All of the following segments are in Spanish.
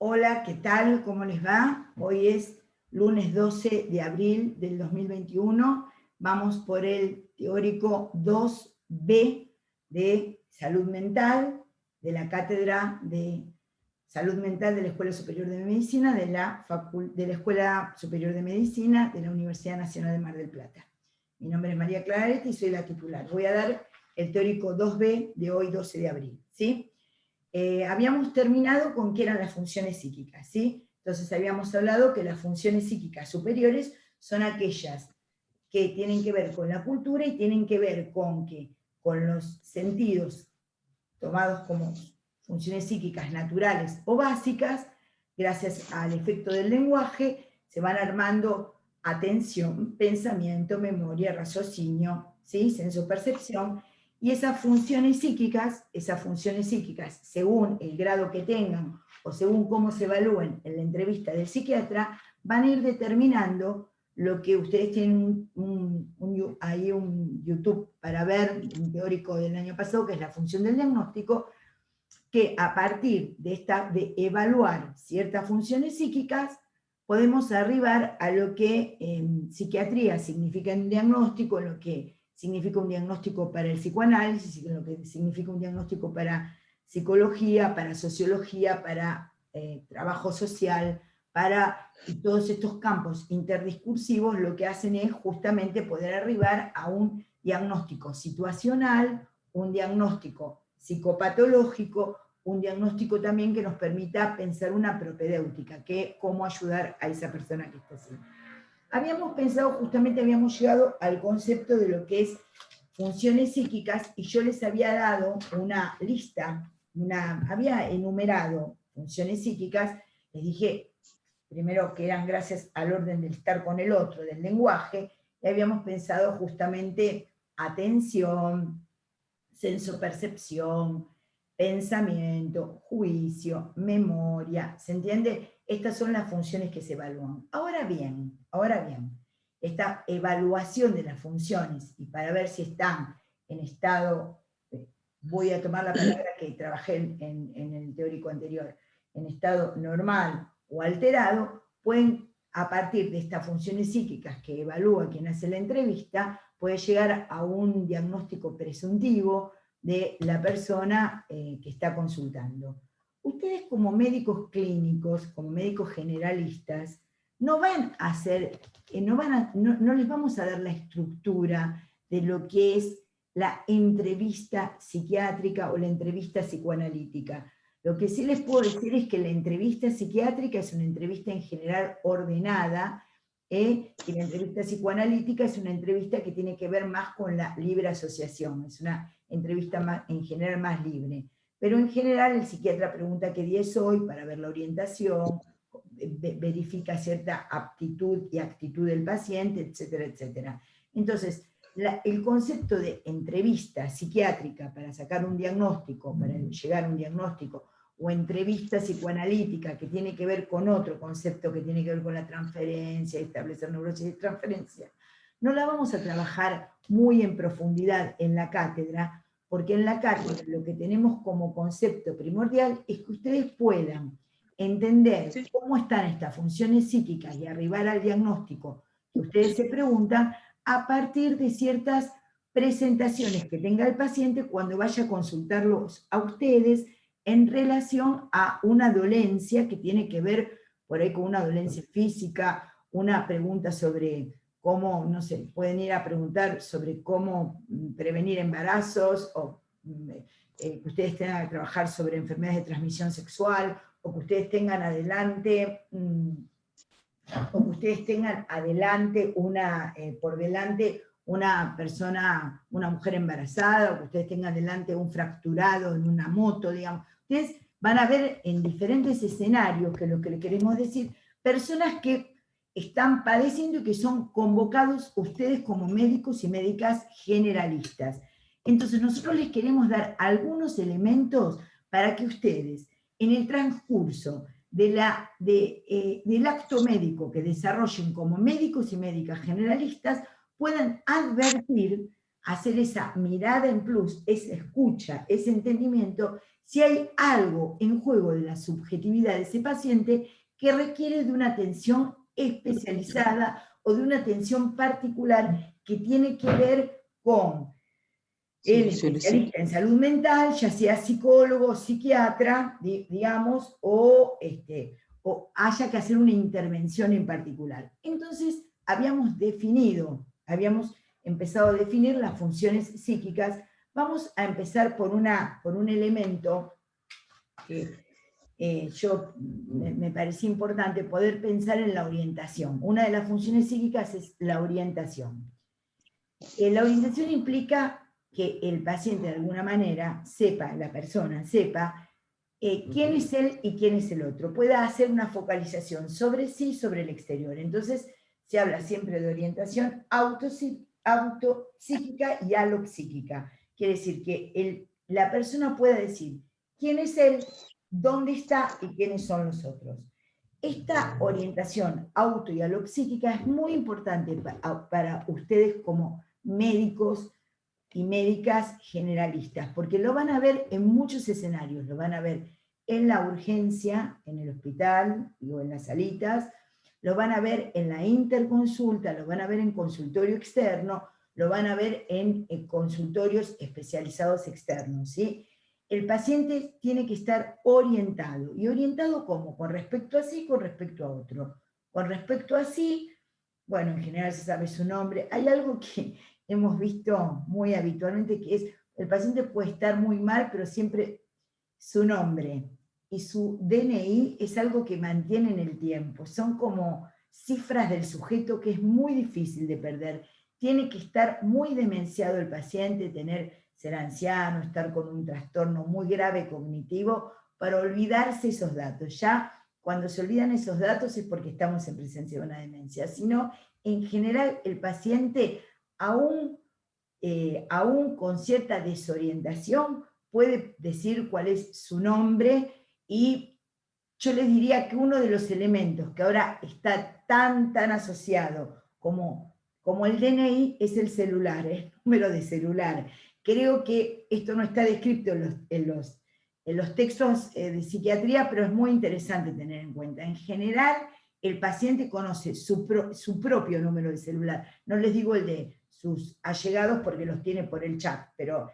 Hola, ¿qué tal? ¿Cómo les va? Hoy es lunes 12 de abril del 2021. Vamos por el teórico 2B de Salud Mental, de la Cátedra de Salud Mental de la Escuela Superior de Medicina, de la Escuela Superior de Medicina de la Universidad Nacional de Mar del Plata. Mi nombre es María Clara Arete y soy la titular. Voy a dar el teórico 2B de hoy, 12 de abril, ¿sí? Habíamos terminado con qué eran las funciones psíquicas, ¿sí? Entonces habíamos hablado que las funciones psíquicas superiores son aquellas que tienen que ver con la cultura y tienen que ver con los sentidos tomados como funciones psíquicas naturales o básicas, gracias al efecto del lenguaje, se van armando atención, pensamiento, memoria, raciocinio, ¿sí? Sensopercepción, y esas funciones psíquicas, según el grado que tengan o según cómo se evalúen en la entrevista del psiquiatra, van a ir determinando lo que ustedes tienen ahí un YouTube para ver, un teórico del año pasado, que es la función del diagnóstico, que a partir de evaluar ciertas funciones psíquicas, podemos arribar a lo que en psiquiatría significa un diagnóstico, lo que significa un diagnóstico para el psicoanálisis, lo que significa un diagnóstico para psicología, para sociología, para trabajo social, para todos estos campos interdiscursivos. Lo que hacen es justamente poder arribar a un diagnóstico situacional, un diagnóstico psicopatológico, un diagnóstico también que nos permita pensar una propedéutica, que cómo ayudar a esa persona que está así. Habíamos llegado al concepto de lo que es funciones psíquicas, y yo les había dado una lista, había enumerado funciones psíquicas, les dije primero que eran gracias al orden del estar con el otro, del lenguaje, y habíamos pensado justamente atención, sensopercepción, pensamiento, juicio, memoria, ¿se entiende? Estas son las funciones que se evalúan. Ahora bien, esta evaluación de las funciones, y para ver si están en estado, voy a tomar la palabra que trabajé en el teórico anterior, en estado normal o alterado, pueden, a partir de estas funciones psíquicas que evalúa quien hace la entrevista, puede llegar a un diagnóstico presuntivo de la persona que está consultando. Ustedes como médicos clínicos, como médicos generalistas, no van a hacer, no les vamos a dar la estructura de lo que es la entrevista psiquiátrica o la entrevista psicoanalítica. Lo que sí les puedo decir es que la entrevista psiquiátrica es una entrevista en general ordenada, y la entrevista psicoanalítica es una entrevista que tiene que ver más con la libre asociación, es una entrevista más, en general más libre. Pero en general el psiquiatra pregunta qué día es hoy para ver la orientación, verifica cierta aptitud y actitud del paciente, etcétera, etcétera. Entonces, el concepto de entrevista psiquiátrica para sacar un diagnóstico, para llegar a un diagnóstico, o entrevista psicoanalítica que tiene que ver con otro concepto que tiene que ver con la transferencia, establecer neurosis de transferencia, no la vamos a trabajar muy en profundidad en la cátedra, porque en la cátedra lo que tenemos como concepto primordial es que ustedes puedan entender cómo están estas funciones psíquicas y arribar al diagnóstico que ustedes se preguntan a partir de ciertas presentaciones que tenga el paciente cuando vaya a consultarlos a ustedes en relación a una dolencia que tiene que ver por ahí con una dolencia física, una pregunta sobre cómo, no sé, pueden ir a preguntar sobre cómo prevenir embarazos, o que ustedes tengan que trabajar sobre enfermedades de transmisión sexual, o que ustedes tengan adelante, por delante una persona, una mujer embarazada, o que ustedes tengan delante un fracturado en una moto, digamos. Ustedes van a ver en diferentes escenarios, que es lo que le queremos decir, personas que están padeciendo y que son convocados ustedes como médicos y médicas generalistas. Entonces nosotros les queremos dar algunos elementos para que ustedes, en el transcurso del acto médico que desarrollen como médicos y médicas generalistas, puedan advertir hacer esa mirada en plus, esa escucha, ese entendimiento, si hay algo en juego de la subjetividad de ese paciente que requiere de una atención especializada o de una atención particular que tiene que ver con el especialista en salud mental, ya sea psicólogo, psiquiatra, digamos, o haya que hacer una intervención en particular. Entonces, habíamos empezado a definir las funciones psíquicas. Vamos a empezar por un elemento que me parecía importante poder pensar en la orientación. Una de las funciones psíquicas es la orientación. La orientación implica que el paciente de alguna manera sepa, la persona sepa, quién es él y quién es el otro, pueda hacer una focalización sobre sí y sobre el exterior. Entonces se habla siempre de orientación autopsíquica y alopsíquica. Quiere decir que la persona pueda decir quién es él, dónde está y quiénes son los otros. Esta orientación auto y alopsíquica es muy importante para ustedes como médicos y médicas generalistas, porque lo van a ver en muchos escenarios, lo van a ver en la urgencia, en el hospital o en las salitas, lo van a ver en la interconsulta, lo van a ver en consultorio externo, lo van a ver en consultorios especializados externos, ¿sí? El paciente tiene que estar orientado. ¿Y orientado cómo? Con respecto a sí, con respecto a otro. Con respecto a sí, bueno, en general se sabe su nombre. Hay algo que hemos visto muy habitualmente, que es, el paciente puede estar muy mal, pero siempre su nombre y su DNI es algo que mantiene en el tiempo. Son como cifras del sujeto que es muy difícil de perder. Tiene que estar muy demenciado el paciente, ser anciano, estar con un trastorno muy grave cognitivo, para olvidarse esos datos. Ya cuando se olvidan esos datos es porque estamos en presencia de una demencia. Si no, en general el paciente, aún con cierta desorientación, puede decir cuál es su nombre, y yo les diría que uno de los elementos que ahora está tan asociado como el DNI es el celular, el número de celular. Creo que esto no está descrito en los textos de psiquiatría, pero es muy interesante tener en cuenta. En general, el paciente conoce su propio número de celular. No les digo el de sus allegados porque los tiene por el chat, pero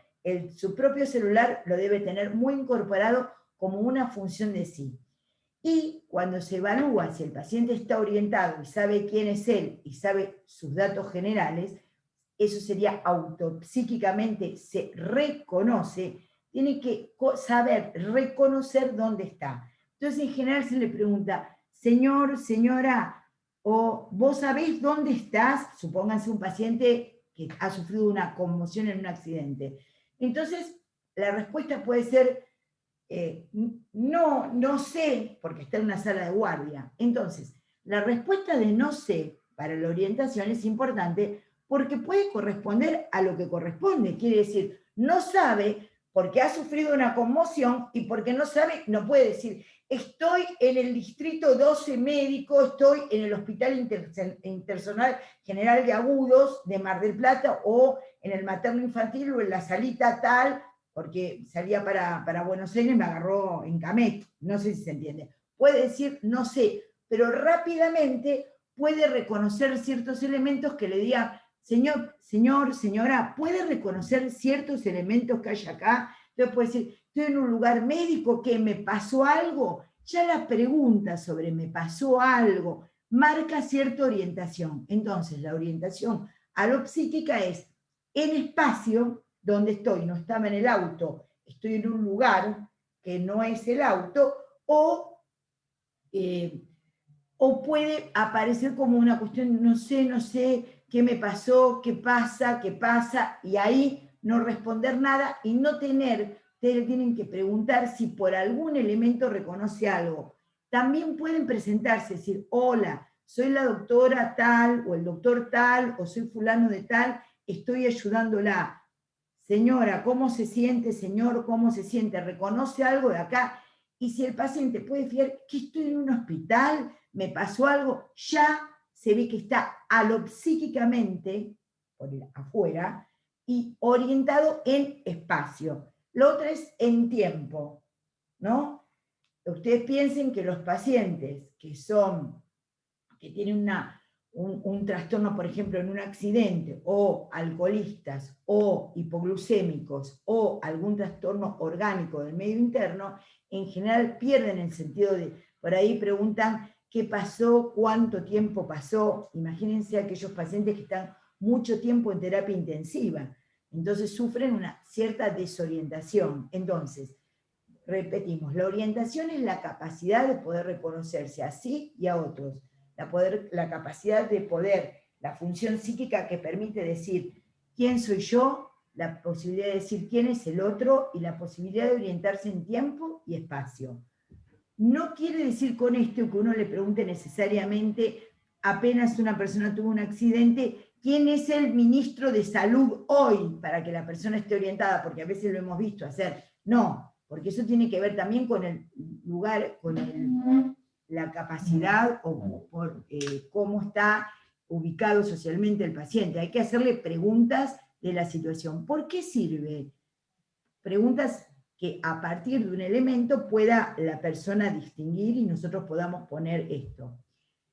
su propio celular lo debe tener muy incorporado como una función de sí. Y cuando se evalúa si el paciente está orientado y sabe quién es él y sabe sus datos generales, eso sería autopsíquicamente, se reconoce, tiene que saber reconocer dónde está. Entonces, en general se le pregunta, señor, señora, o vos sabés dónde estás, supónganse un paciente que ha sufrido una conmoción en un accidente. Entonces, la respuesta puede ser, no sé, porque está en una sala de guardia. Entonces, la respuesta de no sé para la orientación es importante porque puede corresponder a lo que corresponde. Quiere decir, no sabe porque ha sufrido una conmoción, y porque no sabe, no puede decir, estoy en el distrito 12 médico, estoy en el Hospital Intersonal General de Agudos de Mar del Plata, o en el materno infantil, o en la salita tal, porque salía para Buenos Aires, me agarró en Camet, no sé si se entiende. Puede decir, no sé, pero rápidamente puede reconocer ciertos elementos que le digan, señor, señora, ¿puede reconocer ciertos elementos que hay acá? Entonces puede decir, estoy en un lugar médico, ¿qué? ¿Me pasó algo? Ya la pregunta sobre me pasó algo marca cierta orientación. Entonces, la orientación alopsíquica es en espacio donde estoy, no estaba en el auto, estoy en un lugar que no es el auto, o puede aparecer como una cuestión, no sé, qué me pasó, qué pasa, y ahí no responder nada y no tener, ustedes tienen que preguntar si por algún elemento reconoce algo. También pueden presentarse, decir, hola, soy la doctora tal, o el doctor tal, o soy fulano de tal, estoy ayudándola. Señora, ¿cómo se siente? Señor, ¿cómo se siente? ¿Reconoce algo de acá? Y si el paciente puede fijar que estoy en un hospital, me pasó algo, ya se ve que está alopsíquicamente por afuera, y orientado en espacio. Lo otro es en tiempo, ¿no? Ustedes piensen que los pacientes que tienen un trastorno, por ejemplo, en un accidente, o alcoholistas, o hipoglucémicos, o algún trastorno orgánico del medio interno, en general pierden el sentido de, por ahí preguntan qué pasó, cuánto tiempo pasó. Imagínense aquellos pacientes que están mucho tiempo en terapia intensiva, entonces sufren una cierta desorientación. Entonces, repetimos, la orientación es la capacidad de poder reconocerse a sí y a otros, la capacidad de poder, la función psíquica que permite decir quién soy yo, la posibilidad de decir quién es el otro y la posibilidad de orientarse en tiempo y espacio. No quiere decir con esto que uno le pregunte necesariamente, apenas una persona tuvo un accidente, ¿quién es el ministro de salud hoy? Para que la persona esté orientada, porque a veces lo hemos visto hacer. No, porque eso tiene que ver también con el lugar, con la capacidad o por cómo está ubicado socialmente el paciente. Hay que hacerle preguntas de la situación. ¿Por qué sirve? Preguntas que a partir de un elemento pueda la persona distinguir y nosotros podamos poner esto,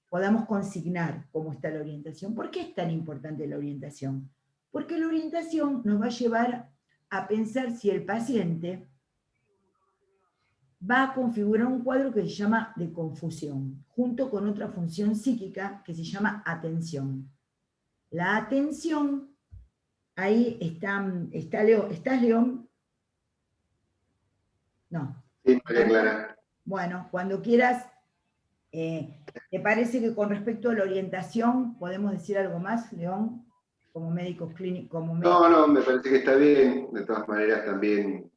podamos consignar cómo está la orientación. ¿Por qué es tan importante la orientación? Porque la orientación nos va a llevar a pensar si el paciente va a configurar un cuadro que se llama de confusión, junto con otra función psíquica que se llama atención. La atención, ahí está León. ¿Estás, León? No. Sí, María Clara. Bueno, cuando quieras, ¿te parece que con respecto a la orientación podemos decir algo más, León? Como médicos clínicos, No, me parece que está bien. De todas maneras, también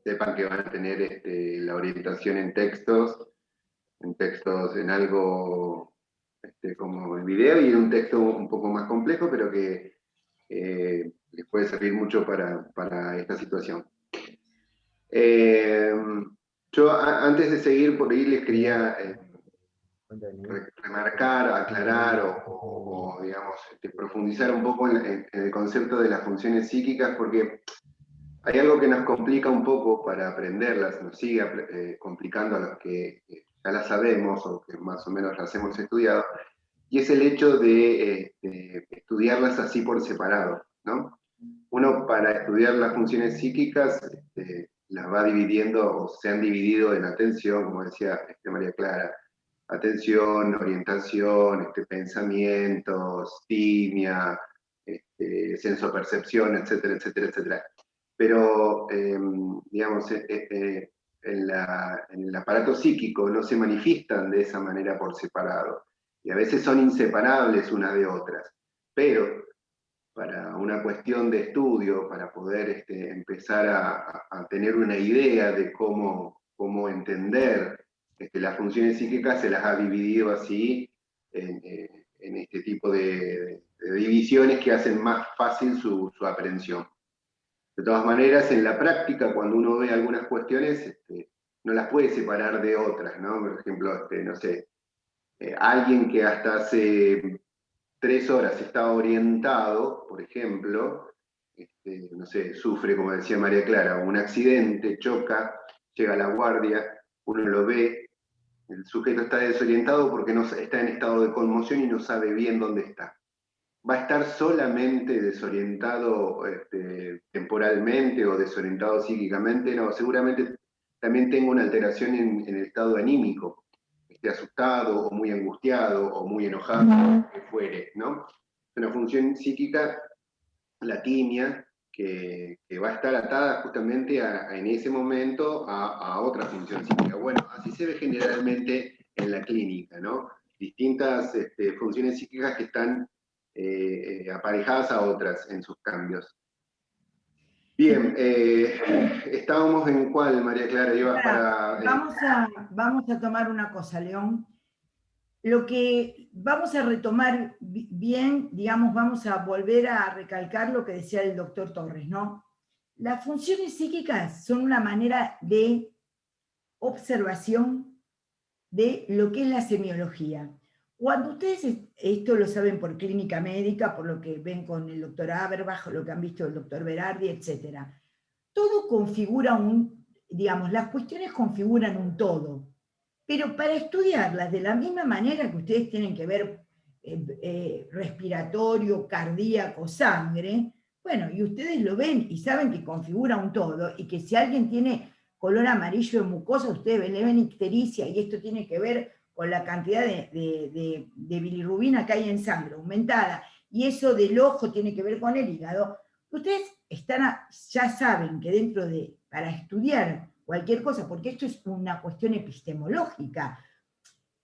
sepan que van a tener la orientación en textos en algo como el video y en un texto un poco más complejo, pero que les puede servir mucho para esta situación. Yo antes de seguir por ahí les quería remarcar, aclarar o digamos, profundizar un poco en el concepto de las funciones psíquicas, porque hay algo que nos complica un poco para aprenderlas, nos sigue complicando a los que ya las sabemos o que más o menos las hemos estudiado, y es el hecho de estudiarlas así por separado, ¿no? Uno para estudiar las funciones psíquicas las va dividiendo o se han dividido en atención, como decía María Clara, atención, orientación, pensamientos, timia, sensopercepción, etcétera, etcétera, etcétera. Pero, digamos, en el aparato psíquico no se manifiestan de esa manera por separado. Y a veces son inseparables unas de otras. Pero para una cuestión de estudio, para poder empezar a tener una idea de cómo entender las funciones psíquicas, se las ha dividido así en este tipo de divisiones que hacen más fácil su aprehensión. De todas maneras, en la práctica, cuando uno ve algunas cuestiones, no las puede separar de otras, ¿no? Por ejemplo, no sé, alguien que hasta hace 3 horas está orientado, por ejemplo, no sé, sufre, como decía María Clara, un accidente, choca, llega a la guardia, uno lo ve, el sujeto está desorientado porque no está en estado de conmoción y no sabe bien dónde está. ¿Va a estar solamente desorientado temporalmente o desorientado psíquicamente? No, seguramente también tengo una alteración en el estado anímico, esté asustado o muy angustiado o muy enojado, lo que fuere, ¿no? Una función psíquica, la timia, que va a estar atada justamente en ese momento a otra función psíquica. Bueno, así se ve generalmente en la clínica, ¿no? Distintas funciones psíquicas que están aparejadas a otras en sus cambios. Bien, estábamos en cuál, María Clara, ibas para... Vamos a tomar una cosa, León. Lo que vamos a retomar bien, digamos, vamos a volver a recalcar lo que decía el doctor Torres, ¿no? Las funciones psíquicas son una manera de observación de lo que es la semiología. Cuando ustedes, esto lo saben por clínica médica, por lo que ven con el doctor Aberbach, lo que han visto el doctor Berardi, etc. Todo configura digamos, las cuestiones configuran un todo, pero para estudiarlas de la misma manera que ustedes tienen que ver respiratorio, cardíaco, sangre, bueno, y ustedes lo ven y saben que configura un todo, y que si alguien tiene color amarillo de mucosa, ustedes le ven ictericia, y esto tiene que ver con la cantidad de bilirrubina que hay en sangre aumentada, y eso del ojo tiene que ver con el hígado. Ustedes ya saben que para estudiar cualquier cosa, porque esto es una cuestión epistemológica,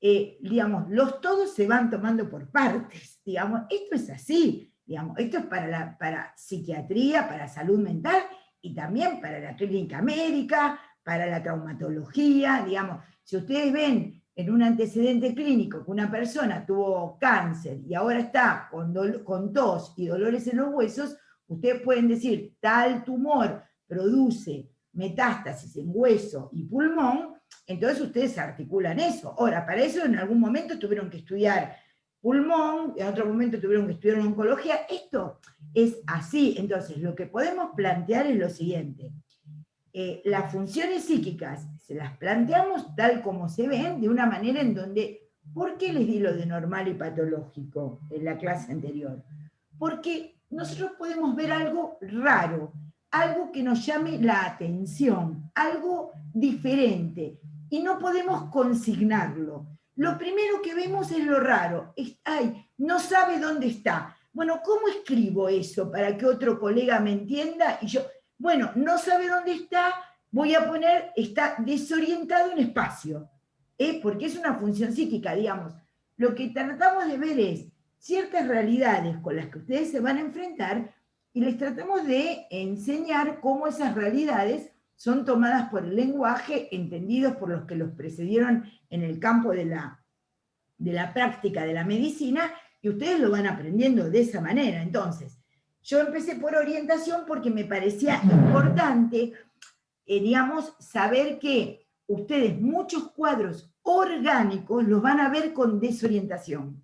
digamos, los todos se van tomando por partes, digamos, esto es así, digamos, esto es para psiquiatría, para salud mental, y también para la clínica médica, para la traumatología, digamos, si ustedes ven en un antecedente clínico que una persona tuvo cáncer y ahora está con tos y dolores en los huesos, ustedes pueden decir, tal tumor produce metástasis en hueso y pulmón, entonces ustedes articulan eso. Ahora, para eso en algún momento tuvieron que estudiar pulmón, en otro momento tuvieron que estudiar oncología. Esto es así. Entonces, lo que podemos plantear es lo siguiente. Las funciones psíquicas se las planteamos tal como se ven, de una manera en donde, ¿por qué les di lo de normal y patológico en la clase anterior? Porque nosotros podemos ver algo raro, algo que nos llame la atención, algo diferente, y no podemos consignarlo. Lo primero que vemos es lo raro. Ay, no sabe dónde está. Bueno, ¿cómo escribo eso para que otro colega me entienda? Y yo, bueno, no sabe dónde está, voy a poner, está desorientado en espacio, porque es una función psíquica, digamos. Lo que tratamos de ver es ciertas realidades con las que ustedes se van a enfrentar y les tratamos de enseñar cómo esas realidades son tomadas por el lenguaje, entendidos por los que los precedieron en el campo de la práctica de la medicina, y ustedes lo van aprendiendo de esa manera. Entonces, yo empecé por orientación porque me parecía importante, digamos, saber que ustedes muchos cuadros orgánicos los van a ver con desorientación.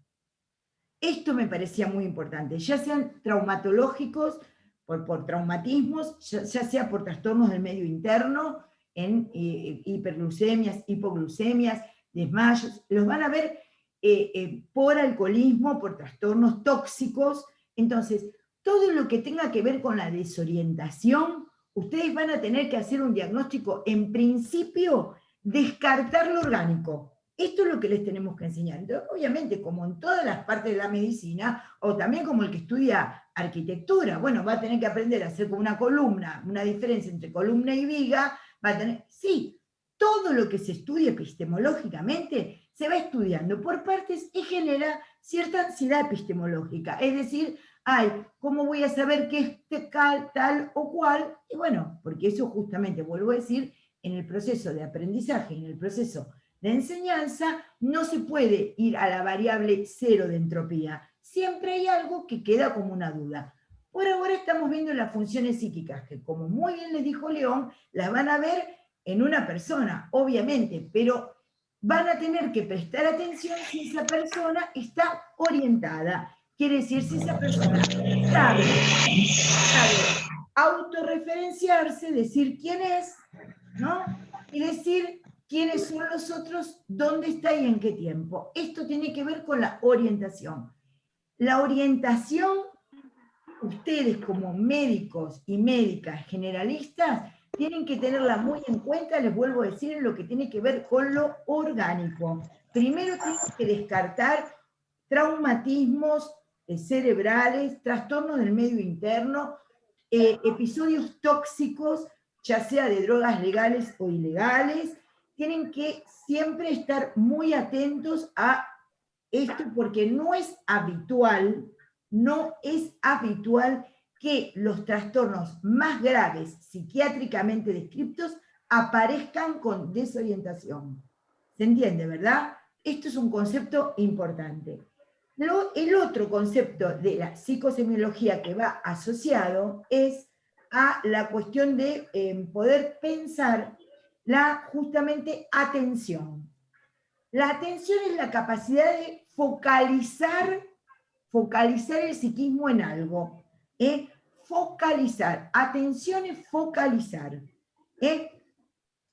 Esto me parecía muy importante, ya sean traumatológicos, por traumatismos, ya sea por trastornos del medio interno, en hiperglucemias, hipoglucemias, desmayos, los van a ver por alcoholismo, por trastornos tóxicos. Entonces, todo lo que tenga que ver con la desorientación, ustedes van a tener que hacer un diagnóstico, en principio, descartar lo orgánico. Esto es lo que les tenemos que enseñar. Entonces, obviamente, como en todas las partes de la medicina, o también como el que estudia arquitectura, bueno, va a tener que aprender a hacer como una columna, una diferencia entre columna y viga, va a tener, sí, todo lo que se estudia epistemológicamente se va estudiando por partes y genera cierta ansiedad epistemológica. Es decir, ay, ¿cómo voy a saber qué es tal o cual? Y bueno, porque eso justamente, vuelvo a decir, en el proceso de aprendizaje, en el proceso de enseñanza, no se puede ir a la variable cero de entropía. Siempre hay algo que queda como una duda. Por ahora estamos viendo las funciones psíquicas, que como muy bien les dijo León, las van a ver en una persona, obviamente, pero van a tener que prestar atención si esa persona está orientada. Quiere decir, si esa persona sabe autorreferenciarse, decir quién es, ¿no? Y decir quiénes son los otros, dónde está y en qué tiempo. Esto tiene que ver con la orientación. La orientación, ustedes como médicos y médicas generalistas, tienen que tenerla muy en cuenta, les vuelvo a decir, en lo que tiene que ver con lo orgánico. Primero tienen que descartar traumatismos cerebrales, trastornos del medio interno, episodios tóxicos, ya sea de drogas legales o ilegales. Tienen que siempre estar muy atentos a esto porque no es habitual que los trastornos más graves psiquiátricamente descritos aparezcan con desorientación. ¿Se entiende, verdad? Esto es un concepto importante. El otro concepto de la psicosemiología que va asociado es a la cuestión de poder pensar justamente atención. La atención es la capacidad de focalizar el psiquismo en algo. Focalizar, atención es focalizar. Ese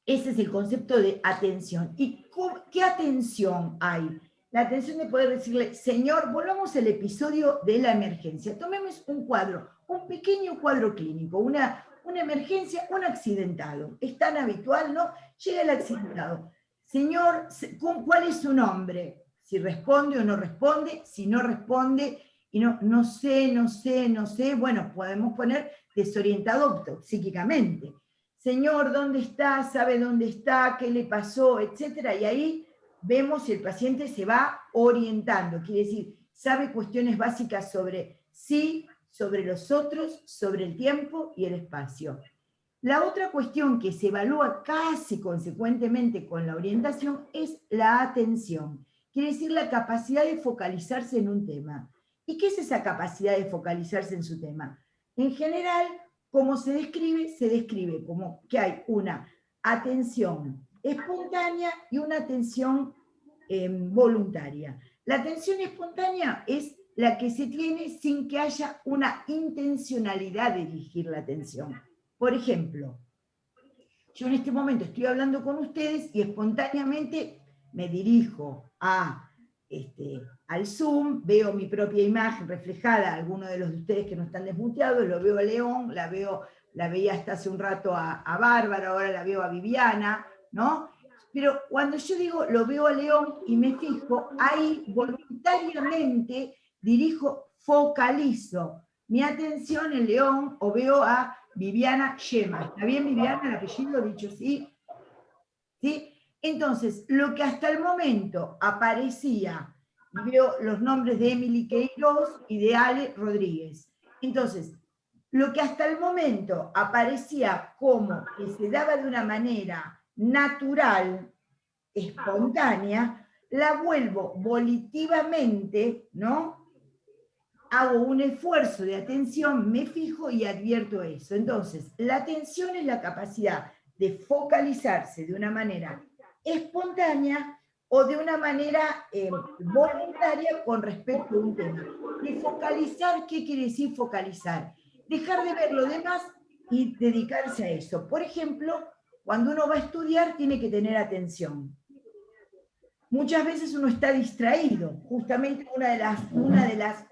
es el concepto de atención. ¿Y qué atención hay? La atención de poder decirle, Señor, volvamos al episodio de la emergencia. Tomemos un cuadro, un pequeño cuadro clínico, una emergencia, un accidentado. Es tan habitual, ¿no? Llega el accidentado. Señor, ¿cuál es su nombre? Si responde o no responde, si no responde, y no sé, bueno, podemos poner desorientado psíquicamente. Señor, ¿dónde está? ¿Sabe dónde está? ¿Qué le pasó? Etcétera. Y ahí vemos si el paciente se va orientando, quiere decir, sabe cuestiones básicas sobre sí, sobre los otros, sobre el tiempo y el espacio. La otra cuestión que se evalúa casi consecuentemente con la orientación es la atención, quiere decir la capacidad de focalizarse en un tema. ¿Y qué es esa capacidad de focalizarse en su tema? En general, como se describe como que hay una atención espontánea y una atención voluntaria. La atención espontánea es la que se tiene sin que haya una intencionalidad de dirigir la atención. Por ejemplo, yo en este momento estoy hablando con ustedes y espontáneamente me dirijo al Zoom, veo mi propia imagen reflejada, algunos de los de ustedes que no están desmuteados, lo veo a León, la veía hasta hace un rato a Bárbara, ahora la veo a Viviana, ¿no? Pero cuando yo digo lo veo a León y me fijo, ahí voluntariamente dirijo, focalizo mi atención en León o veo a Viviana Yema. ¿Está bien, Viviana, el apellido dicho sí? ¿Sí? Entonces, lo que hasta el momento aparecía, y veo los nombres de Emily Queiroz y de Ale Rodríguez. Entonces, lo que hasta el momento aparecía como que se daba de una manera natural, espontánea, la vuelvo volitivamente, ¿no? Hago un esfuerzo de atención, me fijo y advierto eso. Entonces, la atención es la capacidad de focalizarse de una manera espontánea o de una manera voluntaria con respecto a un tema. De focalizar, ¿qué quiere decir focalizar? Dejar de ver lo demás y dedicarse a eso. Por ejemplo, cuando uno va a estudiar, tiene que tener atención. Muchas veces uno está distraído. Justamente una de las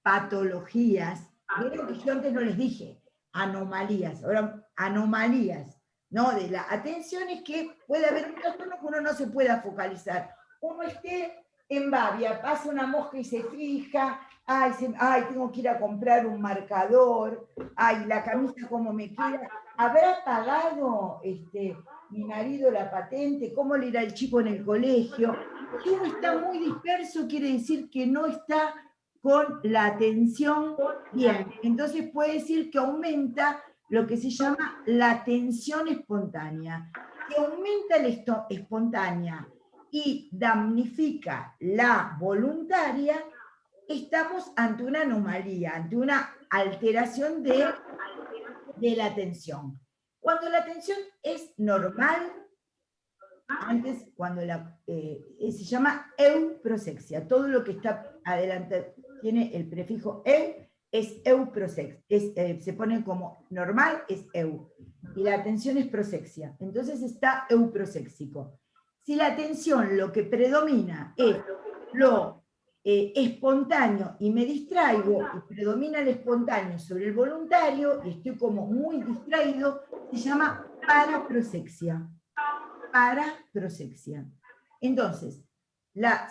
patologías, vieron que yo antes no les dije anomalías, ahora anomalías, ¿no? De la atención es que puede haber un trastorno que uno no se pueda focalizar. Uno esté en babia, pasa una mosca y se fija, ay, tengo que ir a comprar un marcador, ay, la camisa como me queda, ¿habrá pagado mi marido la patente? ¿Cómo le irá el chico en el colegio? Si uno está muy disperso, quiere decir que no está con la atención bien. Entonces puede decir que aumenta lo que se llama la atención espontánea. Si aumenta la espontánea y damnifica la voluntaria, estamos ante una anomalía, ante una alteración de la atención. Cuando la atención es normal, antes cuando se llama euprosexia, todo lo que está adelante tiene el prefijo eu, es euprosexia, se pone como normal, es eu, y la atención es prosexia, entonces está euproséxico. Si la atención lo que predomina es lo espontáneo y me distraigo, y predomina el espontáneo sobre el voluntario, y estoy como muy distraído, se llama paraprosexia. Paraprosexia. Entonces,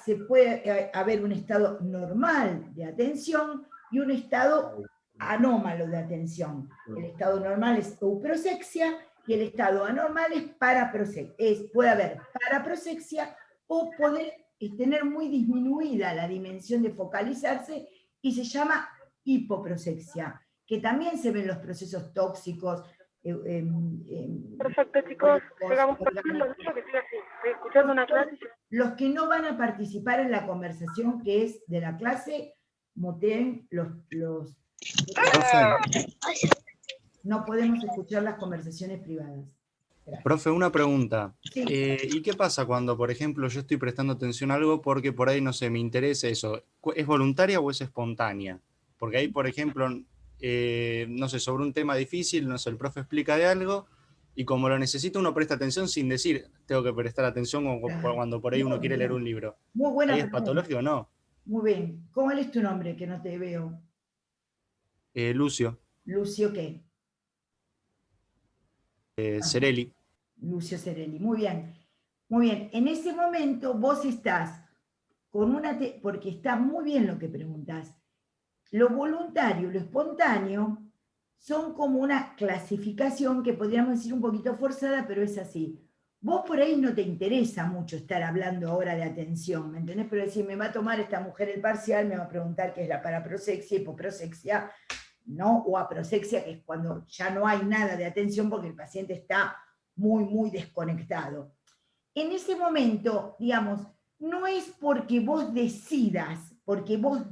se puede haber un estado normal de atención y un estado anómalo de atención. El estado normal es euprosexia y el estado anormal es paraprosexia. Puede haber paraprosexia o poder tener muy disminuida la dimensión de focalizarse y se llama hipoprosexia, que también se ven los procesos tóxicos. Perfecto, chicos, llegamos partiendo, que siga así, estoy escuchando una clase. Los que no van a participar en la conversación que es de la clase, muteen los no podemos escuchar las conversaciones privadas. Profe, una pregunta. Sí. ¿Y qué pasa cuando, por ejemplo, yo estoy prestando atención a algo porque por ahí, no sé, me interesa eso? ¿Es voluntaria o es espontánea? Porque ahí, por ejemplo, no sé, sobre un tema difícil, no sé, el profe explica de algo y como lo necesita uno presta atención sin decir, tengo que prestar atención cuando por ahí uno quiere leer un libro. Muy buena ¿Ahí es pregunta. patológico o no? Muy bien. ¿Cómo es tu nombre? Que no te veo. Lucio, Lucio, ¿qué? Cerelli. Lucio Cerelli. Muy bien. Muy bien. En ese momento vos estás con una... porque está muy bien lo que preguntás. Lo voluntario, lo espontáneo, son como una clasificación que podríamos decir un poquito forzada, pero es así. Vos por ahí no te interesa mucho estar hablando ahora de atención, ¿me entendés? Pero decir, me va a tomar esta mujer el parcial, me va a preguntar qué es la paraprosexia, hipoprosexia, ¿no? O aprosexia, que es cuando ya no hay nada de atención porque el paciente está muy, muy desconectado. En ese momento, digamos, no es porque vos decidas, porque vos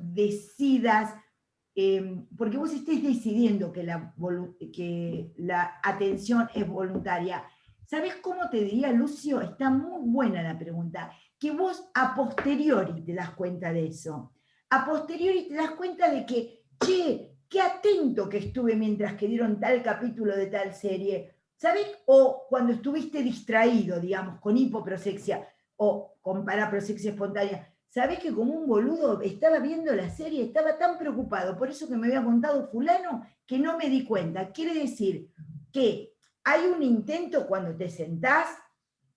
estés decidiendo que la atención es voluntaria. ¿Sabes cómo te diría, Lucio? Está muy buena la pregunta. Que vos a posteriori te das cuenta de eso. A posteriori te das cuenta de que, che, qué atento que estuve mientras que dieron tal capítulo de tal serie. ¿Sabes? O cuando estuviste distraído, digamos, con hipoprosexia o con paraprosexia espontánea. ¿Sabés que como un boludo estaba viendo la serie, estaba tan preocupado por eso que me había contado fulano que no me di cuenta? Quiere decir que hay un intento cuando te sentás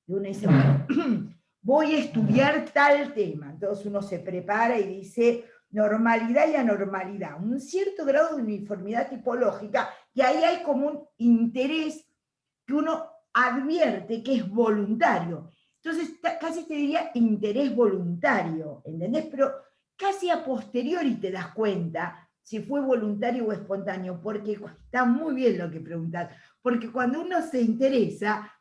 y uno dice, voy a estudiar tal tema. Entonces uno se prepara y dice normalidad y anormalidad, un cierto grado de uniformidad tipológica, y ahí hay como un interés que uno advierte que es voluntario. Entonces, casi te diría interés voluntario, ¿entendés? Pero casi a posteriori te das cuenta si fue voluntario o espontáneo, porque está muy bien lo que preguntás, porque cuando uno se interesa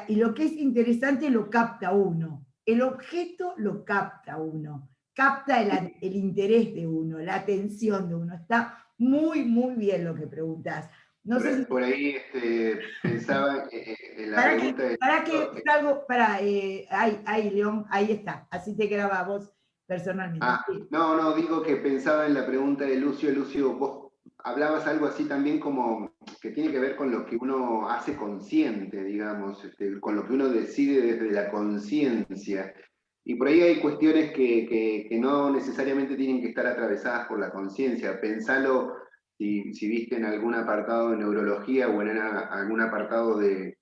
y lo que es interesante lo capta uno, el objeto lo capta uno, capta el interés de uno, la atención de uno. Está muy, muy bien lo que preguntás. No sé si... Por ahí pensaba en la pregunta de... ahí, León, ahí está, así te graba vos personalmente. Sí. No, digo que pensaba en la pregunta de Lucio. Lucio, vos hablabas algo así también como que tiene que ver con lo que uno hace consciente, digamos, con lo que uno decide desde la conciencia. Y por ahí hay cuestiones que no necesariamente tienen que estar atravesadas por la conciencia. Pensalo si viste en algún apartado de neurología o en algún apartado de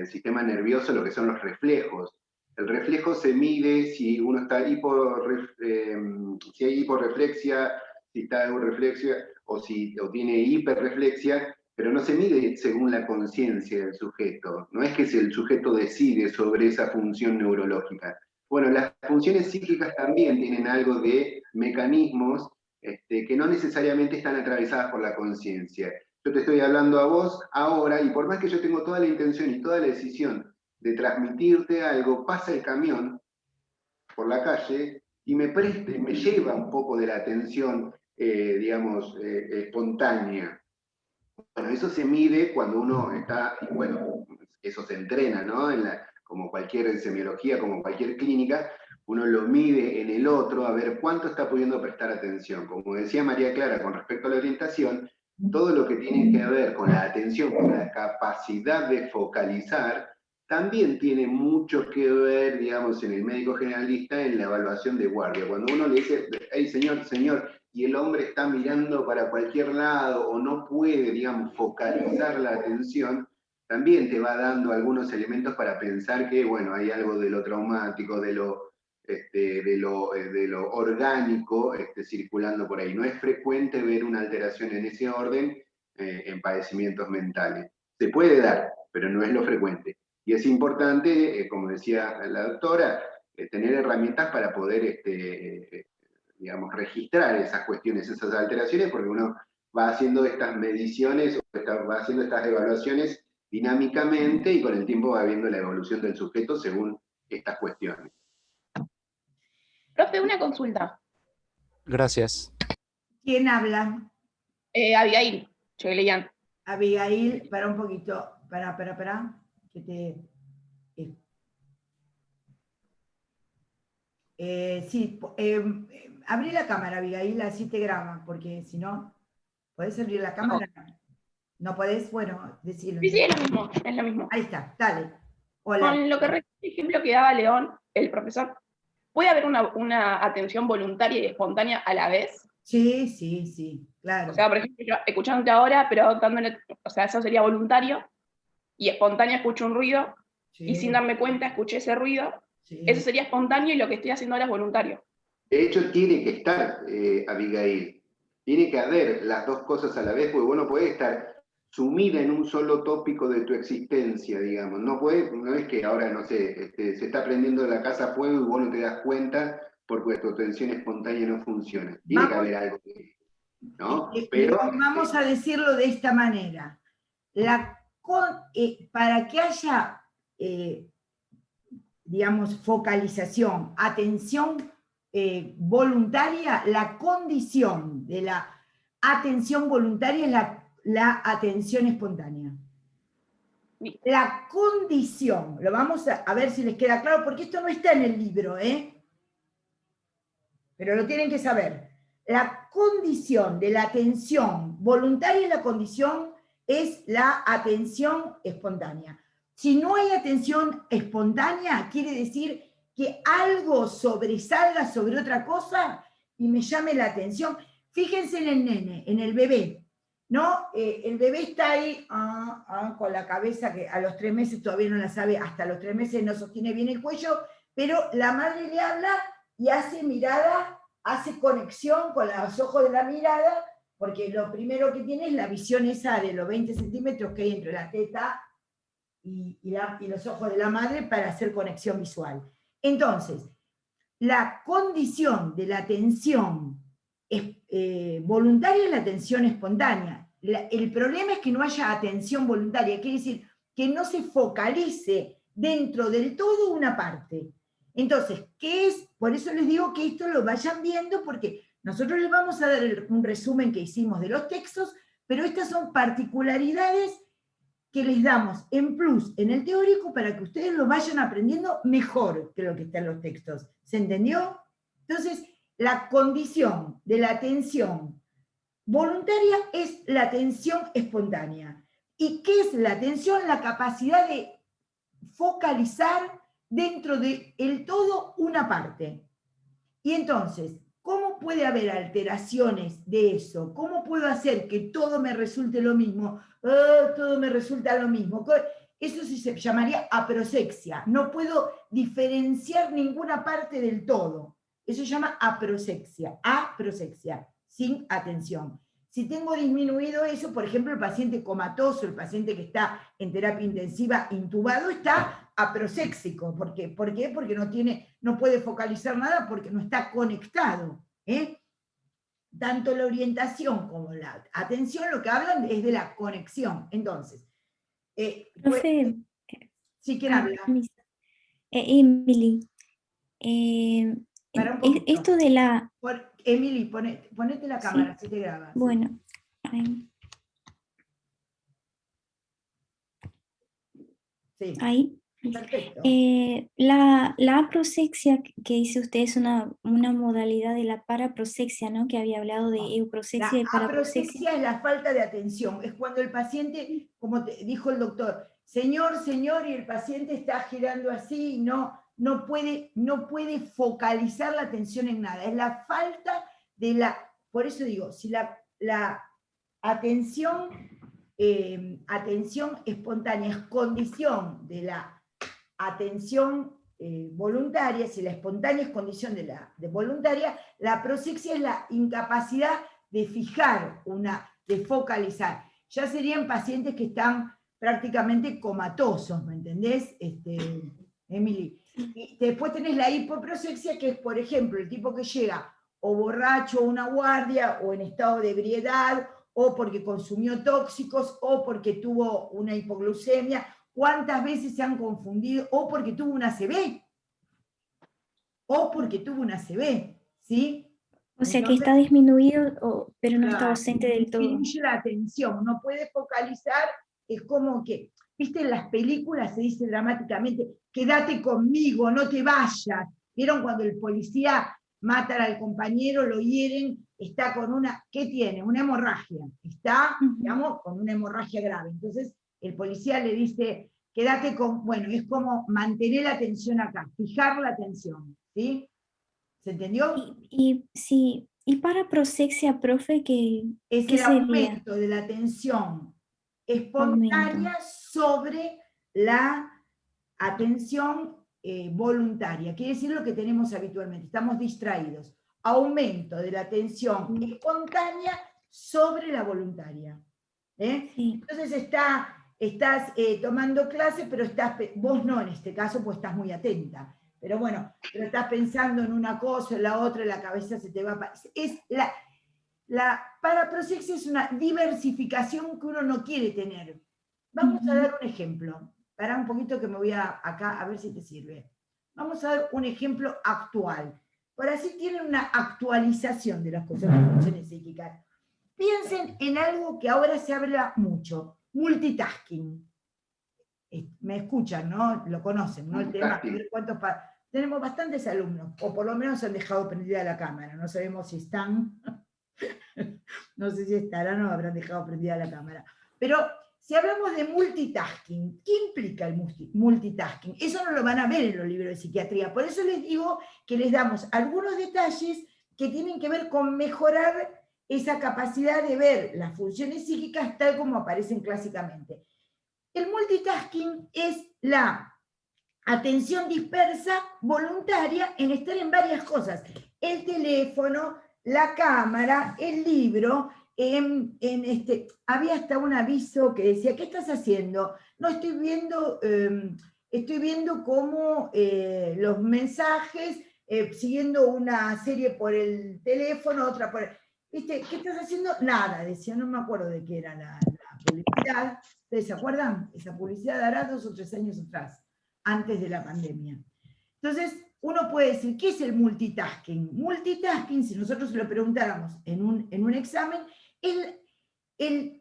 sistema nervioso, lo que son los reflejos. El reflejo se mide si uno está si hay hiporreflexia, si está euroreflexia o tiene hiperreflexia, pero no se mide según la conciencia del sujeto. No es que si el sujeto decide sobre esa función neurológica. Bueno, las funciones psíquicas también tienen algo de mecanismos que no necesariamente están atravesadas por la conciencia. Yo te estoy hablando a vos ahora, y por más que yo tengo toda la intención y toda la decisión de transmitirte algo, pasa el camión por la calle y me lleva un poco de la atención, digamos, espontánea. Bueno, eso se mide cuando uno está, bueno, eso se entrena, ¿no? Como cualquier semiología, como cualquier clínica, uno lo mide en el otro a ver cuánto está pudiendo prestar atención. Como decía María Clara con respecto a la orientación, todo lo que tiene que ver con la atención, con la capacidad de focalizar, también tiene mucho que ver, digamos, en el médico generalista en la evaluación de guardia. Cuando uno le dice, hey, señor, y el hombre está mirando para cualquier lado o no puede, digamos, focalizar la atención, también te va dando algunos elementos para pensar que, bueno, hay algo de lo traumático, de lo orgánico circulando por ahí. No es frecuente ver una alteración en ese orden en padecimientos mentales. Se puede dar, pero no es lo frecuente. Y es importante, como decía la doctora, tener herramientas para poder digamos, registrar esas cuestiones, esas alteraciones, porque uno va haciendo estas mediciones, va haciendo estas evaluaciones dinámicamente y con el tiempo va viendo la evolución del sujeto según estas cuestiones. Profe, una consulta. Gracias. ¿Quién habla? Abigail Chegleyan. Abigail, para un poquito. Pará, que te... sí, abrí la cámara, Abigail, así te graban, porque si no, ¿podés abrir la cámara? ¿No podés? Bueno, decirlo. Sí, es lo mismo, es lo mismo. Ahí está, dale. Hola. Con lo que el ejemplo que daba León, el profesor, ¿puede haber una atención voluntaria y espontánea a la vez? Sí, claro. O sea, por ejemplo, yo escuchándote ahora, pero dándole, o sea, eso sería voluntario, y espontáneo escucho un ruido, y sin darme cuenta escuché ese ruido, eso sería espontáneo y lo que estoy haciendo ahora es voluntario. De hecho, tiene que estar, Abigail, tiene que haber las dos cosas a la vez, porque vos no podés estar sumida en un solo tópico de tu existencia, digamos. No es que ahora, no sé, se está prendiendo la casa a fuego y vos no te das cuenta porque tu atención espontánea no funciona. Tiene que haber algo, ¿no? Pero vamos a decirlo de esta manera. Para que haya, digamos, focalización, atención voluntaria, la condición de la atención voluntaria es la atención espontánea. La condición, lo vamos a ver si les queda claro, porque esto no está en el libro, pero lo tienen que saber. La condición de la atención voluntaria, la condición es la atención espontánea. Si no hay atención espontánea, quiere decir que algo sobresalga sobre otra cosa y me llame la atención. Fíjense en el nene, en el bebé, ¿no? El bebé está ahí con la cabeza que a los 3 meses todavía no la sabe, hasta los 3 meses no sostiene bien el cuello, pero la madre le habla y hace mirada, hace conexión con los ojos de la mirada, porque lo primero que tiene es la visión esa de los 20 centímetros que hay entre la teta y los ojos de la madre para hacer conexión visual. Entonces, la condición de la atención voluntaria es la atención espontánea. El problema es que no haya atención voluntaria, quiere decir que no se focalice dentro del todo una parte. Entonces, ¿qué es? Por eso les digo que esto lo vayan viendo, porque nosotros les vamos a dar un resumen que hicimos de los textos, pero estas son particularidades que les damos en plus en el teórico para que ustedes lo vayan aprendiendo mejor que lo que está en los textos. ¿Se entendió? Entonces, la condición de la atención voluntaria es la atención espontánea. ¿Y qué es la atención? La capacidad de focalizar dentro del todo una parte. Y entonces, ¿cómo puede haber alteraciones de eso? ¿Cómo puedo hacer que todo me resulte lo mismo? Todo me resulta lo mismo. Eso sí se llamaría aprosexia. No puedo diferenciar ninguna parte del todo. Eso se llama aprosexia. Aprosexia, sin atención. Si tengo disminuido eso, por ejemplo, el paciente comatoso, el paciente que está en terapia intensiva intubado, está aproséxico. ¿Por qué? ¿Por qué? Porque no puede focalizar nada porque no está conectado. Tanto la orientación como la atención lo que hablan es de la conexión. Entonces, Profe, ¿sí quién habla? Emily. Esto de la... Emily, ponete la cámara, si te grabas. Bueno. Ahí. Sí. Ahí. Perfecto. La aprosexia que dice usted es una modalidad de la paraprosexia, ¿no? Que había hablado de euprosexia y paraprosexia. La aprosexia es la falta de atención, es cuando el paciente, como te dijo el doctor, señor, y el paciente está girando así y no puede focalizar la atención en nada. Es la falta de la, por eso digo, si la atención espontánea es condición de la atención voluntaria, si la espontánea es condición de voluntaria, la prosexia es la incapacidad de fijar, de focalizar. Ya serían pacientes que están prácticamente comatosos, ¿me entendés, Emily? Y después tenés la hipoprosexia, que es, por ejemplo, el tipo que llega o borracho a una guardia, o en estado de ebriedad, o porque consumió tóxicos, o porque tuvo una hipoglucemia. ¿Cuántas veces se han confundido? O porque tuvo una ACV. ¿Sí? O sea, que está disminuido, pero no está ausente del todo. Disminuye la atención, no puede focalizar, es como que, viste, en las películas se dice dramáticamente, quédate conmigo, no te vayas. ¿Vieron cuando el policía matan al compañero, lo hieren, está con una, ¿qué tiene? Una hemorragia, está, digamos, con una hemorragia grave. Entonces el policía le dice, quédate con, bueno, es como mantener la atención acá, fijar la atención, ¿sí? ¿Se entendió? Sí, y para prosexia, profe, ¿qué Es el sería? aumento de la atención espontánea sobre la atención voluntaria. Quiere decir lo que tenemos habitualmente, estamos distraídos. Aumento de la atención espontánea sobre la voluntaria. Sí. Entonces estás tomando clases, pero vos no en este caso, pues estás muy atenta. Pero bueno, pero estás pensando en una cosa, en la otra, la cabeza se te va. La paraprosexia es una diversificación que uno no quiere tener. Vamos a dar un ejemplo. Pará un poquito que me voy acá a ver si te sirve. Vamos a dar un ejemplo actual. Por así tienen una actualización de las cosas de funciones psíquicas. Piensen en algo que ahora se habla mucho, multitasking. Me escuchan, ¿no? Lo conocen, ¿no? El tema. Tenemos bastantes alumnos, o por lo menos han dejado prendida la cámara. No sabemos si están, no sé si estarán o habrán dejado prendida la cámara. Pero si hablamos de multitasking, ¿qué implica el multitasking? Eso no lo van a ver en los libros de psiquiatría. Por eso les digo que les damos algunos detalles que tienen que ver con mejorar esa capacidad de ver las funciones psíquicas tal como aparecen clásicamente. El multitasking es la atención dispersa voluntaria en estar en varias cosas. El teléfono, la cámara, el libro. Había hasta un aviso que decía, ¿qué estás haciendo? No, estoy viendo cómo los mensajes, siguiendo una serie por el teléfono, otra por el... ¿Viste? ¿Qué estás haciendo? Nada, decía, no me acuerdo de qué era la publicidad. ¿Ustedes se acuerdan? Esa publicidad hará 2 o 3 años atrás, antes de la pandemia. Entonces, uno puede decir, ¿qué es el multitasking? Multitasking, si nosotros lo preguntáramos en un examen, es